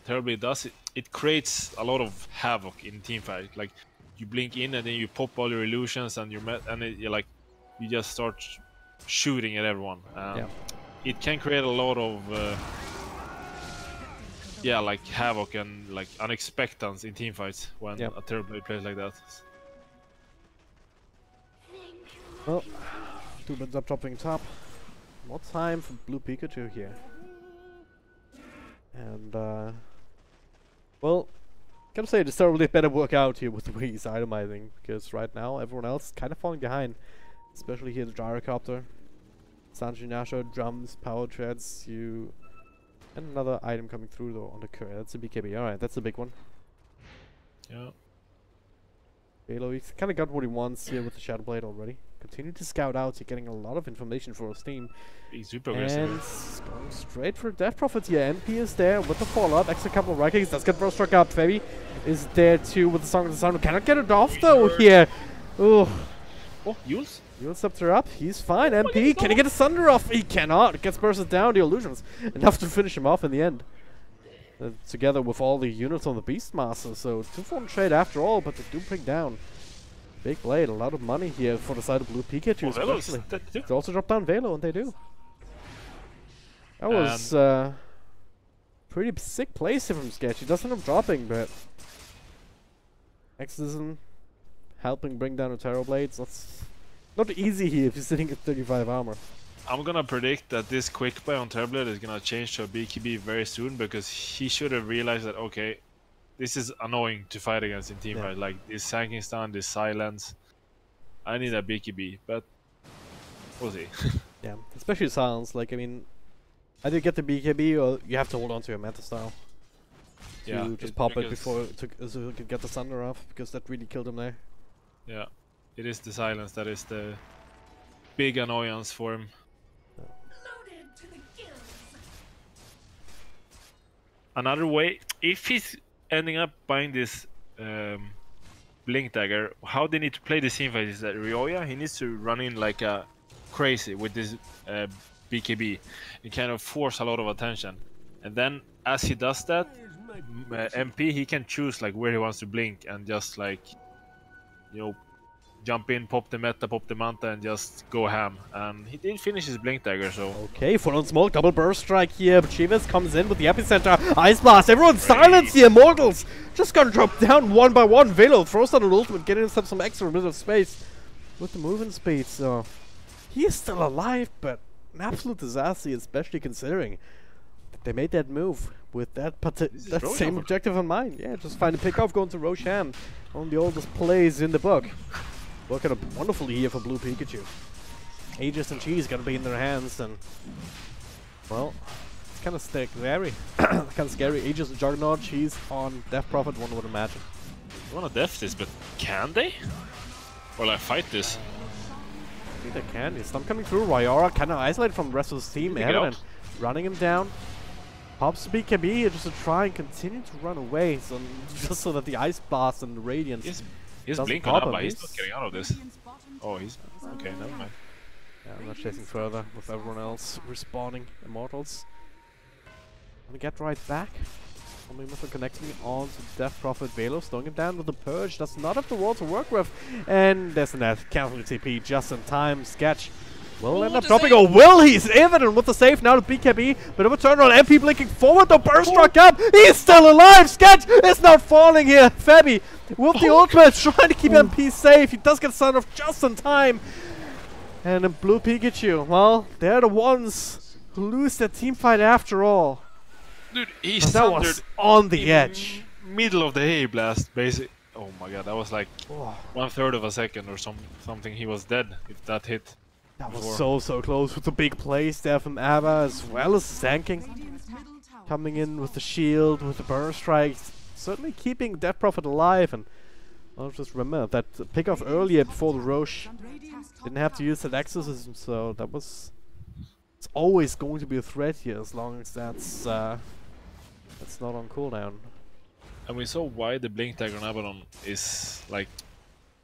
Terrorblade does, it creates a lot of havoc in teamfight. Like, you blink in and then you pop all your illusions and you're like, you just start shooting at everyone. It can create a lot of like havoc and like unexpectance in teamfights when a Terrorblade plays like that. Well, 2 bits up dropping top. More time for Blue Pikachu here. And well, gotta say this really better work out here with the way he's itemizing, because right now everyone else kind of falling behind. Especially here the Gyrocopter. Sanjinasha, drums, power treads, and another item coming through though on the curve. That's a BKB. Alright, that's a big one. Yeah. Velo, he's kind of got what he wants here with the Shadow Blade already. Continue to scout out, you're getting a lot of information for his team. He's super aggressive. And going straight for Death Prophet here. NP is there with the follow-up. Extra couple of Rankings. Does get first struck up. Febby is there too with the Song of the Sun. Cannot get it off though here. Ooh. Oh, Yules? Yules steps her up. He's fine. MP, can he get a Thunder off? He cannot. It gets bursted down. The illusions. Enough to finish him off in the end. Together with all the units on the Beastmaster. So 2-4 trade after all, but they do bring down. Big Blade, a lot of money here for the side of Blue Pikachu, especially. They also drop down Velo, and they do. That was pretty sick place here from Sketch. He doesn't end up dropping, but Exorcism helping bring down the Terror Blades. That's not easy here if you're sitting at 35 armor. I'm gonna predict that this quick buy on Terrorblade is gonna change to a BKB very soon, because he should have realized that, okay, this is annoying to fight against in teamfight. Like this Sanking Stun, this silence. I need a BKB, but we'll see. Yeah, especially silence. Like, I mean, Either get the BKB or you have to hold on to your meta style. Yeah, To just pop it before so you can get the Thunder off, because that really killed him there. Yeah, it is the silence that is the big annoyance for him. Another way, if he's ending up buying this Blink Dagger, how they need to play this team fight is that Ryoya, he needs to run in like a crazy with this BKB and kind of force a lot of attention. And then as he does that, MP, he can choose like where he wants to blink and just like, you know, jump in, pop the meta, pop the manta, and just go ham. And he did finish his Blink Dagger, so... Okay, full on smoke, double burst strike here. But Chivas comes in with the epicenter. Ice blast, everyone's silence here. Immortals just gonna drop down one by one. Velo throws down an ultimate, getting himself some extra bit of space with the movement speed. So he is still alive, but an absolute disaster, especially considering that they made that move with that same objective in mind. Yeah, just find a pick off, going to Roshan. One of the oldest plays in the book. Working up wonderfully here for Blue Pikachu. Aegis and Cheese gonna be in their hands, and well, it's kind of scary. Kind of scary. Aegis and Juggernaut, Cheese on Death Prophet. One would imagine. I wanna def this, but can they? Or like fight this? I think they can. He's coming through. Ryora kind of isolated from the rest of his team. And running him down. Pops BKB just to try and continue to run away, so just so that the Ice Blast and the Radiance. He's Blink on Abba, he's not getting out of this. Oh, he's... okay, never mind. Yeah, I'm not chasing further with everyone else respawning Immortals. Gonna get right back. Only method connecting on to Death Prophet Velo, slowing him down with the Purge. Does not have the wall to work with. And there's an cancel TP just in time. Sketch will end up dropping. Oh, will he's evident with the save now to BKB. Bit of a turnaround. MP blinking forward. The burst struck up. He's still alive. Sketch is not falling here. Fabi with the ultimate trying to keep MP safe. He does get signed off just in time. And then Blue Pikachu, well, they're the ones who lose their team fight after all. Dude, he's that was on the edge. Middle of the hay blast, basically. Oh my god, that was like 1/3 of a second or something. He was dead if that hit. That was so close with the big plays there from Abba, as well as Zanking. Coming in with the shield, with the burst strikes. Certainly keeping Death Prophet alive. And I'll just remember that pick off earlier before the Roche. Didn't have to use that exorcism, so that was... It's always going to be a threat here as long as that's not on cooldown. And we saw why the Blink Dagger on Abaddon is like...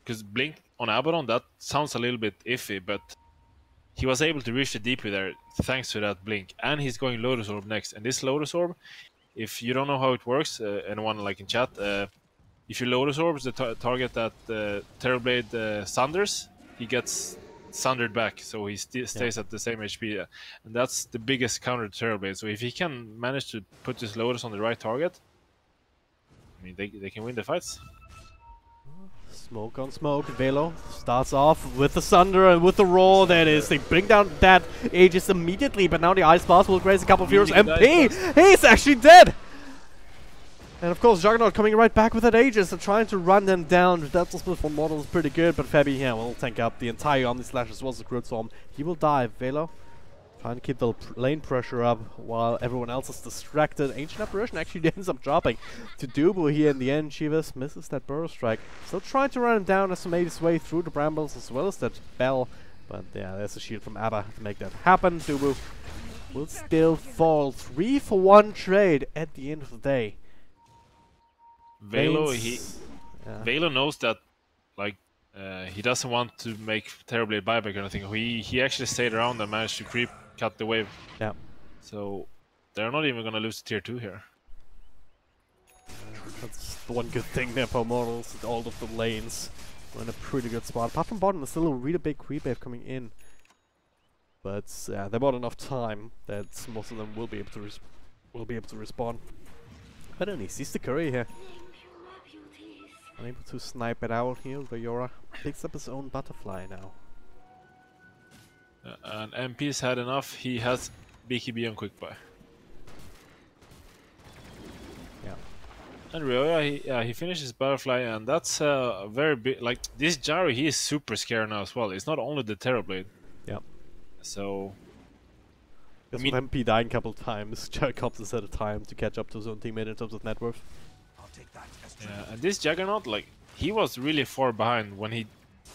Because Blink on Abaddon, that sounds a little bit iffy, but he was able to reach the DP there thanks to that Blink. And he's going Lotus Orb next. And this Lotus Orb, if you don't know how it works, anyone like in chat, if you Lotus Orbs the target that Terrorblade sunders, he gets sundered back, so he stays at the same HP, and that's the biggest counter to Terrorblade. So if he can manage to put this Lotus on the right target, I mean, they can win the fights. Smoke on smoke. Velo starts off with the Sunder and with the Roar. That is, they bring down that Aegis immediately, but now the Ice Blast will graze a couple of heroes. MP, he's actually dead! And of course, Juggernaut coming right back with that Aegis and trying to run them down. The Delta Split from Mortal is pretty good, but Fabi here will tank up the entire Omni Slash as well as the Crit Storm. He will die. Velo trying to keep the lane pressure up while everyone else is distracted. Ancient Apparition actually ends up dropping to Dubu here in the end. Chivas misses that Burrow Strike. Still trying to run him down as he made his way through the Brambles as well as that Bell. But yeah, there's a shield from Abba to make that happen. Dubu will still fall. 3-for-1 trade at the end of the day. Velo, Velo knows that, like, he doesn't want to make Terrorblade buyback or anything. He actually stayed around and managed to creep cut the wave. Yeah. So they're not even gonna lose tier 2 here. That's the one good thing there for Immortals. All of the lanes are in a pretty good spot. Apart from bottom, there's still a really big creep wave coming in. But yeah, they bought enough time that most of them will be able to respawn. But then he sees the curry here. Unable to snipe it out here. Ryora picks up his own butterfly now. And MP's had enough. He has BKB on quick buy. Yeah. And Ryoya, he finishes butterfly, and that's a very big. Like this Jari, he is super scared now as well. It's not only the Terrorblade. Yep. So Because with MP dying a couple of times, Jacobs has had a time to catch up to his own teammate in terms of net worth. Yeah, and this Juggernaut, like, he was really far behind when he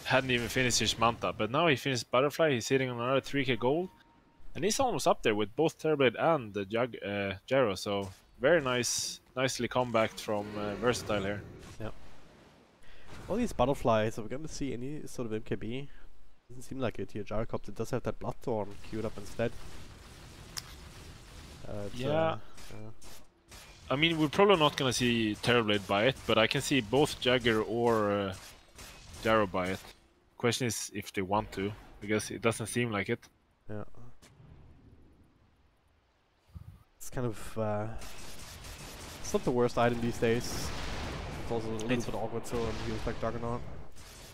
hadn't even finished his Manta, but now he finished Butterfly, he's sitting on another 3k gold, and he's almost up there with both Terrorblade and the Gyro, so very nicely comebacked from Versatile here. Yeah. All these Butterflies, are we going to see any sort of MKB? Doesn't seem like it here. Gyrocopter does have that Bloodthorn queued up instead. Yeah. I mean, we're probably not gonna see Terrorblade buy it, but I can see both Jagger or Gyro buy it. Question is if they want to, because it doesn't seem like it. Yeah. It's kind of it's not the worst item these days. It's also a little bit awkward to use like Juggernaut.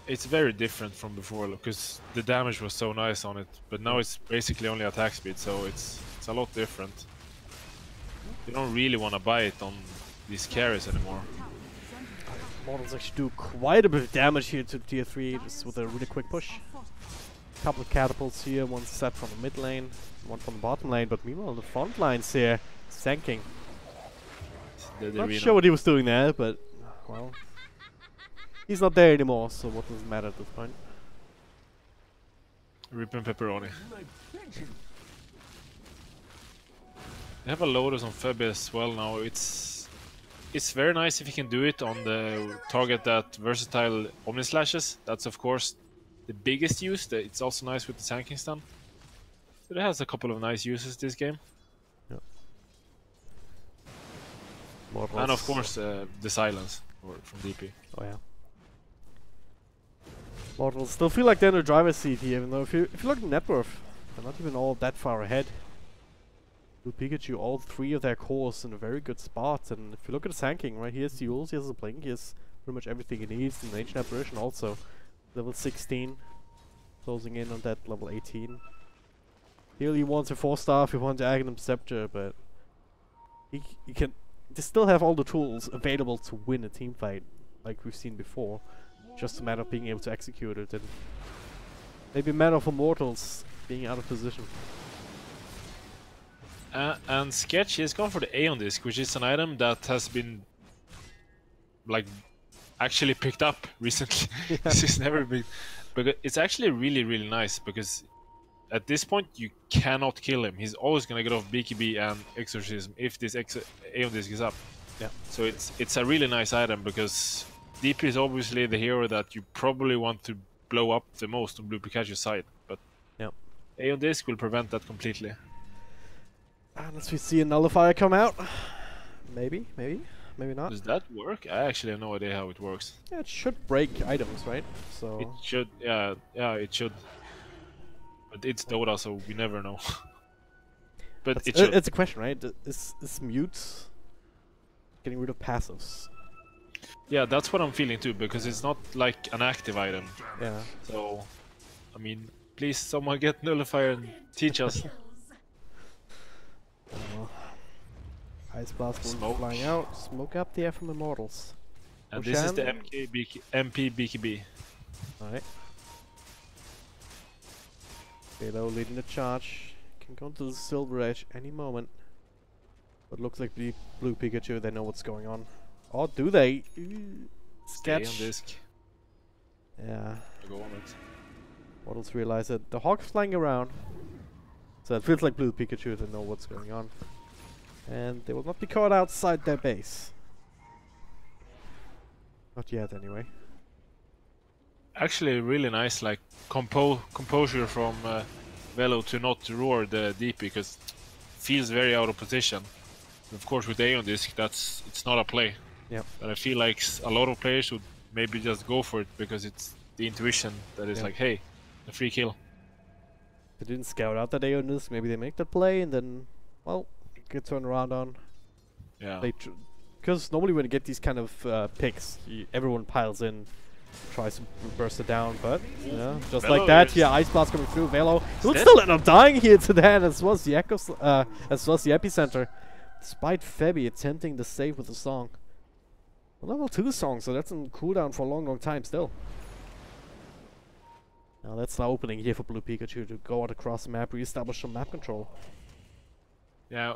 It's very different from before, because the damage was so nice on it, but now it's basically only attack speed, so it's a lot different. You don't really want to buy it on these carries anymore. Immortals actually do quite a bit of damage here to tier 3 just with a really quick push. Couple of catapults here, one set from the mid lane, one from the bottom lane, but meanwhile the front lines here, Sanking. Not sure what he was doing there, but well, he's not there anymore, so what does it matter at this point? Rip and pepperoni. They have a Lotus on Feb as well now. It's very nice if you can do it on the target that Versatile Omni Slashes. That's of course the biggest use. It's also nice with the Sanking stun. So it has a couple of nice uses this game. Yep. And of course the silence from DP. Oh yeah. Immortals still feel like they're in the driver's seat here, even though if you look at net worth, they're not even all that far ahead. Pikachu, all 3 of their cores in a very good spot, and if you look at the Sanking, right, he has the Yules, he has the Blink, he has pretty much everything he needs, and the Ancient Apparition also. Level 16, closing in on that level 18. Here he wants a 4-star if he wants Aghanim Scepter, but he can still have all the tools available to win a team fight, like we've seen before. Just a matter of being able to execute it, and maybe a matter of Immortals being out of position. And Sketch has gone for the Aeon Disc, which is an item that has been like actually picked up recently. This has never been, but it's actually really nice because at this point you cannot kill him. He's always gonna get off BKB and Exorcism if this Aeon Disc is up. Yeah. So it's a really nice item because DP is obviously the hero that you probably want to blow up the most on Blue Pikachu's side, but yeah, Aeon Disc will prevent that completely. Unless we see a nullifier come out. Maybe not. Does that work? I actually have no idea how it works. Yeah, it should break items, right? So it should, yeah, it should. But it's Dota, so we never know. But it should. It's a question, right? Is mute getting rid of passives? Yeah, that's what I'm feeling too, because it's not like an active item. Yeah. So, I mean, please someone get nullifier and teach us. Ice Blast will flying out. Smoke up the air from Immortals. And this is the MP BKB. Alright. Halo leading the charge. Can go into the Silver Edge any moment. But looks like the Blue Pikachu, they know what's going on. Or do they? Sketch. Stay on disc. Yeah. Go on it. Immortals realize that the Hawk's flying around. So it feels like Blue Pikachu, they know what's going on. And they will not be caught outside their base. Not yet, anyway. Actually, really nice, like composure from Velo to not roar the DP, because feels very out of position. Of course, with Aeon Disc, it's not a play. Yeah. And I feel like a lot of players would maybe just go for it because it's the intuition that is like, hey, a free kill. They didn't scout out that Aeon Disc, maybe they make that play and then, well, get turned around on. Yeah. Because normally when you get these kind of picks, everyone piles in, tries to burst it down, but yeah, just Velo like that, Ice Blast coming through. Velo will still end up dying here to that, as well as the Echoes, as well as the Epicenter, despite Febby attempting the save with the song. A level 2 song, so that's in cooldown for a long time still. Now that's the opening here for Blue Pikachu to go out across the map, re-establish some map control. Yeah,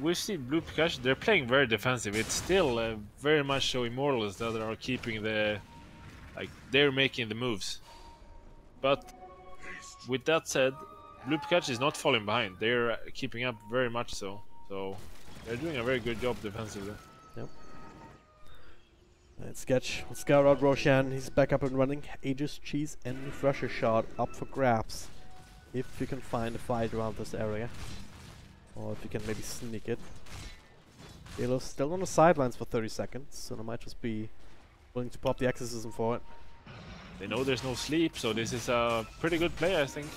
we see Blue Pikachu. They're playing very defensive. It's still very much so Immortals that are keeping the they're making the moves. But with that said, Blue Pikachu is not falling behind. They're keeping up very much so. So they're doing a very good job defensively. Yep. Alright, Sketch. Let's scout out Roshan. He's back up and running. Aegis, Cheese, and Refresher Shot up for grabs. If you can find a fight around this area. Or if you can maybe sneak it. Velo's still on the sidelines for 30 seconds, so they might just be willing to pop the exorcism for it. They know there's no sleep, so this is a pretty good play, I think.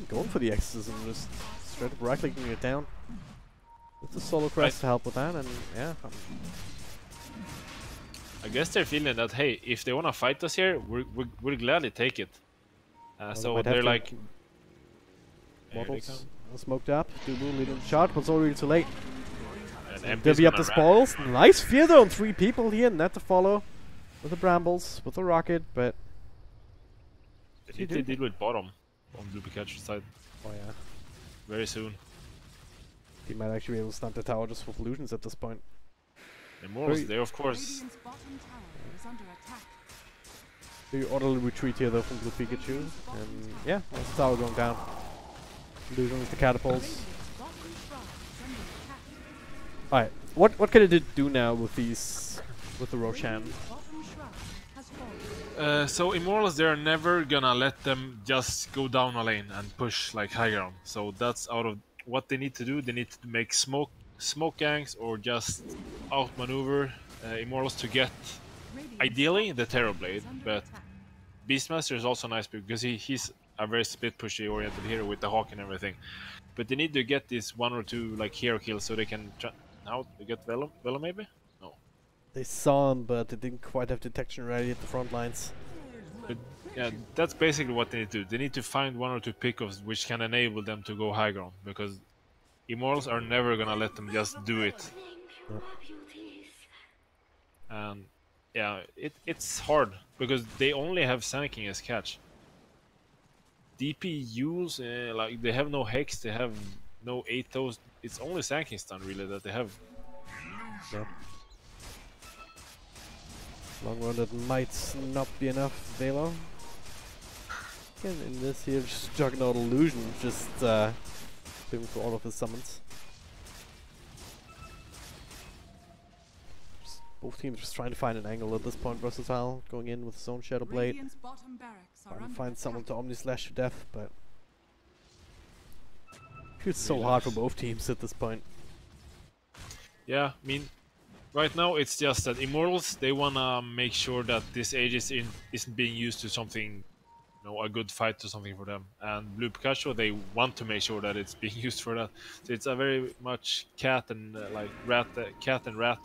Going for the exorcism, just straight up right-clicking it down. With the solo crest to help with that, and yeah. I guess they're feeling that, hey, if they want to fight us here, we'll gladly take it. So they're like... Immortals smoked up. Dubu leading the shot, but it's already too late. And Divvy up the spoils. Nice fear though on 3 people here, net to follow. With the brambles, with the rocket, but... They did with bottom on Blue Pikachu's side. Oh yeah. Very soon. He might actually be able to stunt the tower just with illusions at this point. Immortals, they of course... Radiant's bottom tower is under attack. The orderly retreat here though from Blue Pikachu. And yeah, that's the tower going down. Illusions, the catapults. Radiant's bottom shrine is under attack. Alright, what can it do now with these... with the Roshan? Radiant's bottom shrine has fallen. So Immortals, they're never gonna let them just go down a lane and push like high ground. So that's out of what they need to do. They need to make smoke gangs or just outmaneuver Immortals to get ideally the Terror Blade. But Beastmaster is also nice because he's a very split pushy oriented hero with the Hawk and everything. But they need to get this 1 or 2 like hero kills so they can now they get Velo maybe? No. They saw him, but they didn't quite have detection ready at the front lines. But yeah, that's basically what they need to do. They need to find 1 or 2 pickups which can enable them to go high ground, because Immortals are never gonna let them just do it. Yep. And yeah, it's hard because they only have Sand King as catch. DP Yules, like they have no Hex, they have no Athos. It's only Sand King stun really that they have. Yeah. Long run that might not be enough, Velo. Again, in this here, just Juggernaut Illusion, just doing for all of his summons. Both teams just trying to find an angle at this point. Versatile going in with his own Shadow Blade. Radiant's bottom barracks are Trying to under find someone attack. to Omni Slash to death, but it's so hard for both teams at this point. Yeah, I mean, right now it's just that Immortals, they wanna make sure that this Aegis isn't being used to something, you know, a good fight or something for them. And Blue Pikachu, they want to make sure that it's being used for that. So it's a very much cat and cat and rat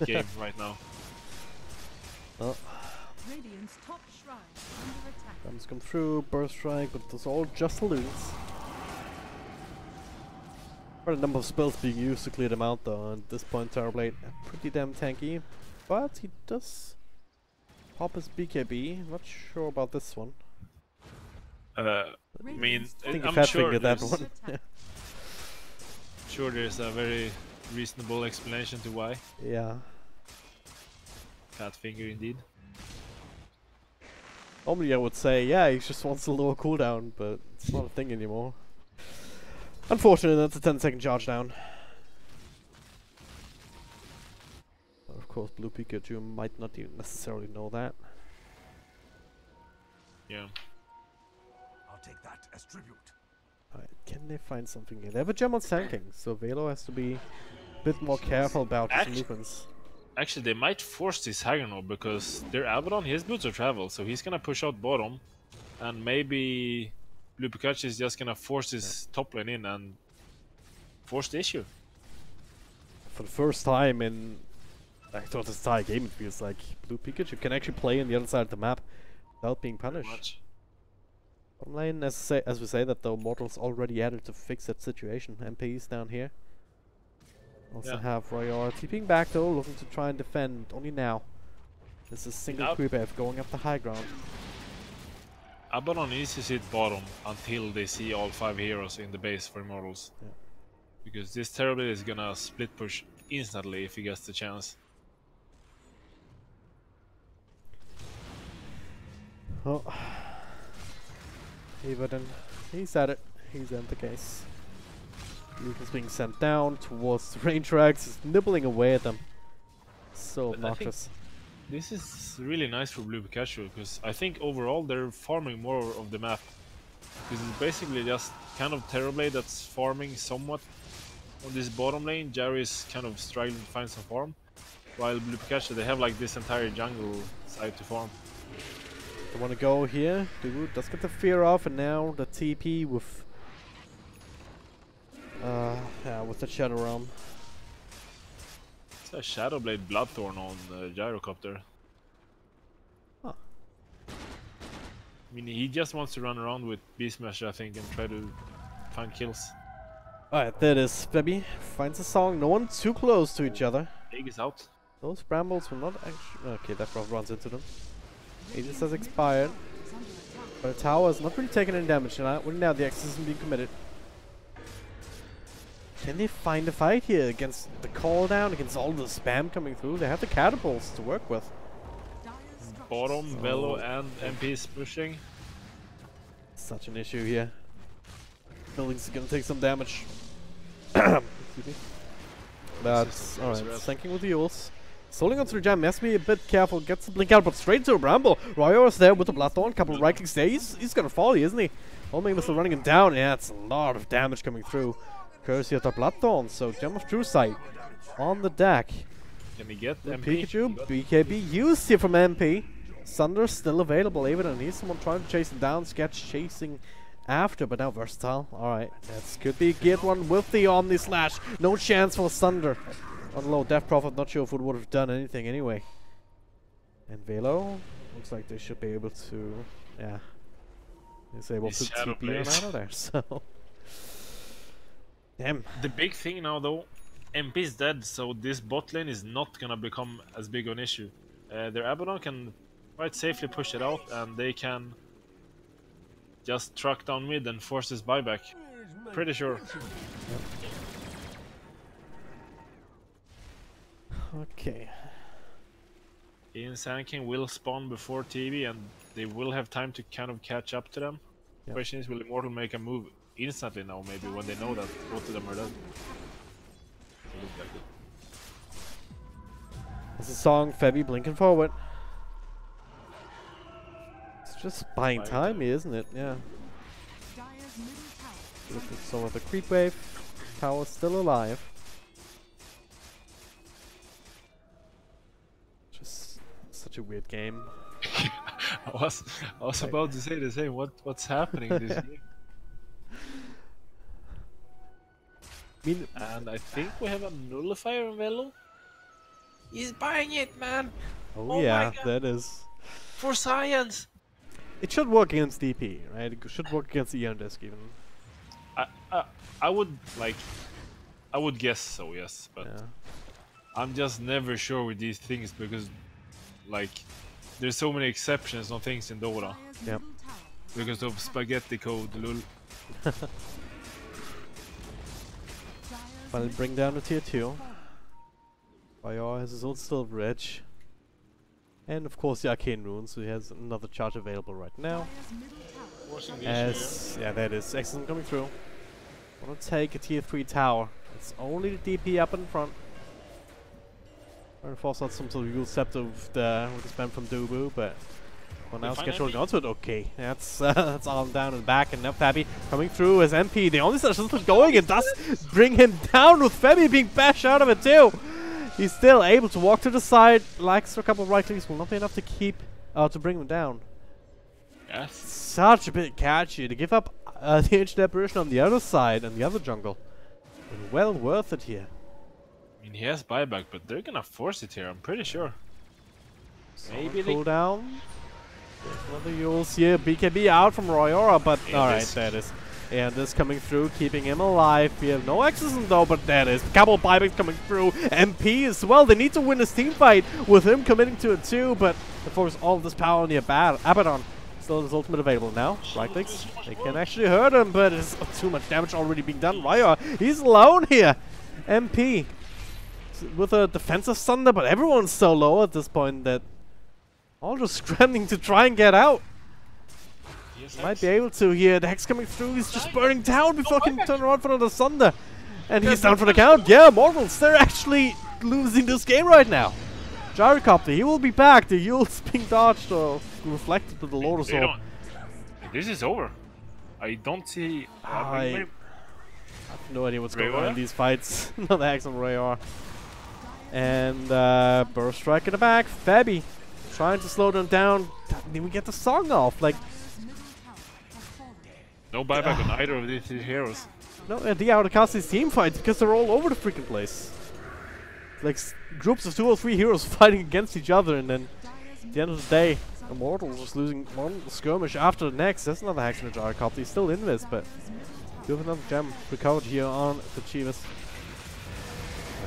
game right now. Oh, Radiant's top shrine is under attack. Guns come through, Burst Strike, but it's all just illusions. Quite a number of spells being used to clear them out though, and at this point Terror Blade pretty damn tanky. But he does pop his BKB, not sure about this one. I mean, I think I'm fat sure fingered that there's, one. sure there's a very reasonable explanation to why. Yeah. Fat finger indeed. Normally I would say, yeah, he just wants a lower cooldown, but it's not a thing anymore. Unfortunately, that's a 10-second charge down. But of course, Blue Pikachu might not even necessarily know that. Yeah. I'll take that as tribute. Alright, can they find something here? They have a gem on Sand King, so Velo has to be a bit more careful about his movements. Actually, they might force this Haggard because their Abaddon, his boots are travel, so he's gonna push out bottom, and maybe Blue Pikachu is just gonna force his top lane in and force the issue. For the first time in throughout this entire game, it feels like Blue Pikachu can actually play on the other side of the map without being punished. Bottom lane, as we say that though, Mortals already added to fix that situation. MPs down here. Also have Royal TPing back though, looking to try and defend only now. This is single creep F going up the high ground. Abaddon needs to sit bottom until they see all 5 heroes in the base for Immortals. Yeah. Because this Terrorblade is gonna split push instantly if he gets the chance. Oh. Abaddon, he's at it. He's in the case. Luke is being sent down towards the range tracks, is nibbling away at them. So But I think obnoxious. this is really nice for Blue Pikachu, because I think overall they're farming more of the map. Because it's basically just kind of Terrorblade that's farming somewhat on this bottom lane. Jerry is kind of struggling to find some farm. While Blue Pikachu, they have like this entire jungle side to farm. They want to go here. Dude does get the fear off, and now the TP with with the Shadow Realm. It's a Shadowblade Bloodthorn on the Gyrocopter. Huh. I mean, he just wants to run around with Beast Smash, I think, and try to find kills. Alright, there it is. Febby finds a song. No one too close to each other. Egg is out. Those brambles will not actually. Okay, that runs into them. Aegis has expired. But the tower is not really taking any damage now. Now the X isn't being committed. Can they find a fight here against the call down, against all the spam coming through? They have the catapults to work with. Bottom, Velo, and MPs pushing. Such an issue here. Buildings are gonna take some damage. Excuse me. That's alright. Sinking with the Yules. Soling onto the jam, has to be a bit careful, gets the blink out, but straight to a bramble. Royo is there with the Bloodthorn, couple of right clicks there. He's gonna fall, isn't he? Homing is still running him down. Yeah, it's a lot of damage coming through. Courtesy of the Bloodthorn, so Gem of True Sight on the deck. Can he get The MP? Pikachu, BKB used here from MP. Sunder still available, even, and he's someone trying to chase him down. Sketch chasing after, but now versatile. Alright, that could be a good one with the Omni Slash. No chance for Sunder. On low Death Prophet, not sure if it would have done anything anyway. And Velo, looks like they should be able to, yeah. He's able to TP on out of there, so. Damn. The big thing now, though, MP is dead, so this bot lane is not gonna become as big of an issue. Their Abaddon can quite safely push it out, and they can just truck down mid and force his buyback. Pretty sure. Okay. Ian Sand King will spawn before TV, and they will have time to kind of catch up to them. Yep. Question is, will Immortal make a move instantly now, maybe, when they know that both of them are dead? There's a song, Febby blinking forward. It's just buying time here, isn't it? Yeah. So with the creep wave, tower's still alive. Just such a weird game. I was about to say the same. What's happening this game? And I think we have a nullifier on Velo. He's buying it, man. Oh yeah, that is. For science. It should work against DP, right? It should work against Eon Disc even. I would guess so, yes, but Yeah. I'm just never sure with these things because, like, there's so many exceptions on things in Dota Yep. because of spaghetti code, lol. Finally bring down the tier 2. Bayor has his own Silver Edge. And of course the Arcane Runes, so he has another charge available right now. As, yeah, that is. Excellent coming through. Wanna take a tier 3 tower. It's only the DP up in front. Trying to force out some sort of Yule Scepter with the spam from Dubu, but well, now it's holding onto it. Okay, that's arm down and back, and now Fabby coming through as MP. The only slash is going and does bring him down with Fabby being bashed out of it too. He's still able to walk to the side, likes a couple of right clicks, will not be enough to keep to bring him down. Yes. Such a bit catchy to give up the ancient apparition on the other side and the other jungle. But well worth it here. I mean, he has buyback, but they're gonna force it here, I'm pretty sure. Maybe they... Cool down. There's another Yules here. BKB out from Royora, but alright, that is. And this coming through, keeping him alive. We have no Exorcism though, but that is. Couple of buybacks coming through. MP as well. They need to win this team fight with him committing to it too, but they focus all of this power on the Abaddon. Still his ultimate available now. Right clicks. They can actually hurt him, but it's too much damage already being done. Ryo, he's alone here. MP with a defensive thunder, but everyone's so low at this point that all just scrambling to try and get out. Might be able to here. The Hex coming through. He's just burning down before he can turn around for the thunder. And he's down for the count. Yeah, Immortals, they're actually losing this game right now. Gyrocopter, he will be back. The Yule's being dodged or reflected with the Lotus Orb. This is over. I don't see... I have no idea what's going on in these fights. Another Hex on Rayar. And Burst Strike in the back. Fabi trying to slow them down. Doesn't even get the song off. Like, no buyback on either of these two heroes. no, they outcast these team fights because they're all over the freaking place. Like groups of 2 or 3 heroes fighting against each other, and then at the end of the day, Immortals just losing one skirmish after the next. That's another Hex in the Gyrocopter. He's still in this, but we have another gem recovered here on the Chivas.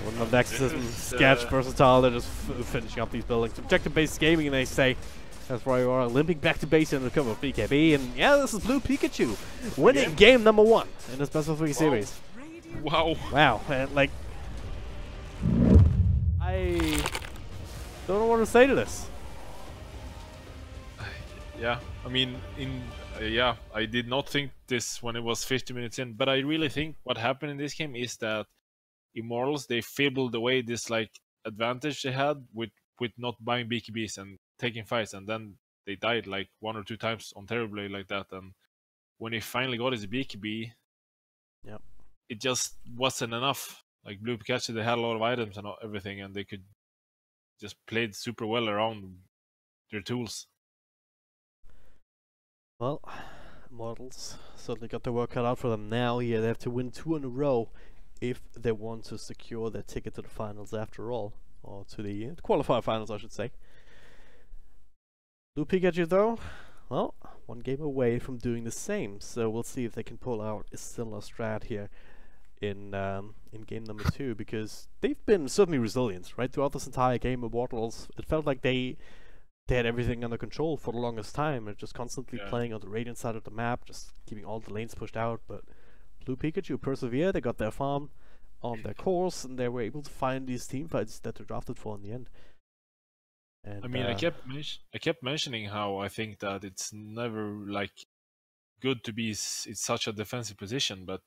With another Nexus Sketch, Versatile, they're just finishing up these buildings. Objective-based gaming, they say. That's where you are, limping back to base in the cover of BKB, and yeah, this is Blue Pikachu winning game number 1 in this best of 3 series. Wow. Wow, and like, I don't know what to say to this. Yeah, I mean, yeah, I did not think this when it was 50 minutes in, but I really think what happened in this game is that Immortals, they fibbled away this like advantage they had with not buying BKBs and taking fights, and then they died like 1 or 2 times on terribly like that. And when he finally got his BKB, yep, it just wasn't enough. Like Blue Pikachu, they had a lot of items and everything, and they could just played super well around their tools. Well, Immortals certainly got their work cut out for them now. Here they have to win 2 in a row if they want to secure their ticket to the finals after all, or to the qualifier finals, I should say. Blue Pikachu, though, well, 1 game away from doing the same, so we'll see if they can pull out a similar strat here in game number 2, because they've been certainly resilient, right? Throughout this entire game, Immortals, it felt like they had everything under control for the longest time. They're just constantly playing on the Radiant side of the map, just keeping all the lanes pushed out, but Blue Pikachu persevered. They got their farm on their course, and they were able to find these team fights that they're drafted for in the end. And, I mean, I kept mentioning how I think that it's never like good to be in such a defensive position, but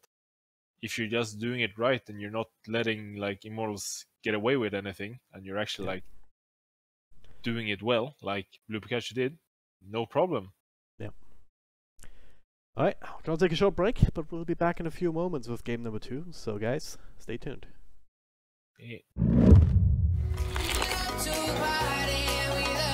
if you're just doing it right and you're not letting like Immortals get away with anything, and you're actually like doing it well, like Blue Pikachu did, no problem. Yeah. Alright, we're gonna take a short break, but we'll be back in a few moments with game number 2. So guys, stay tuned. Yeah.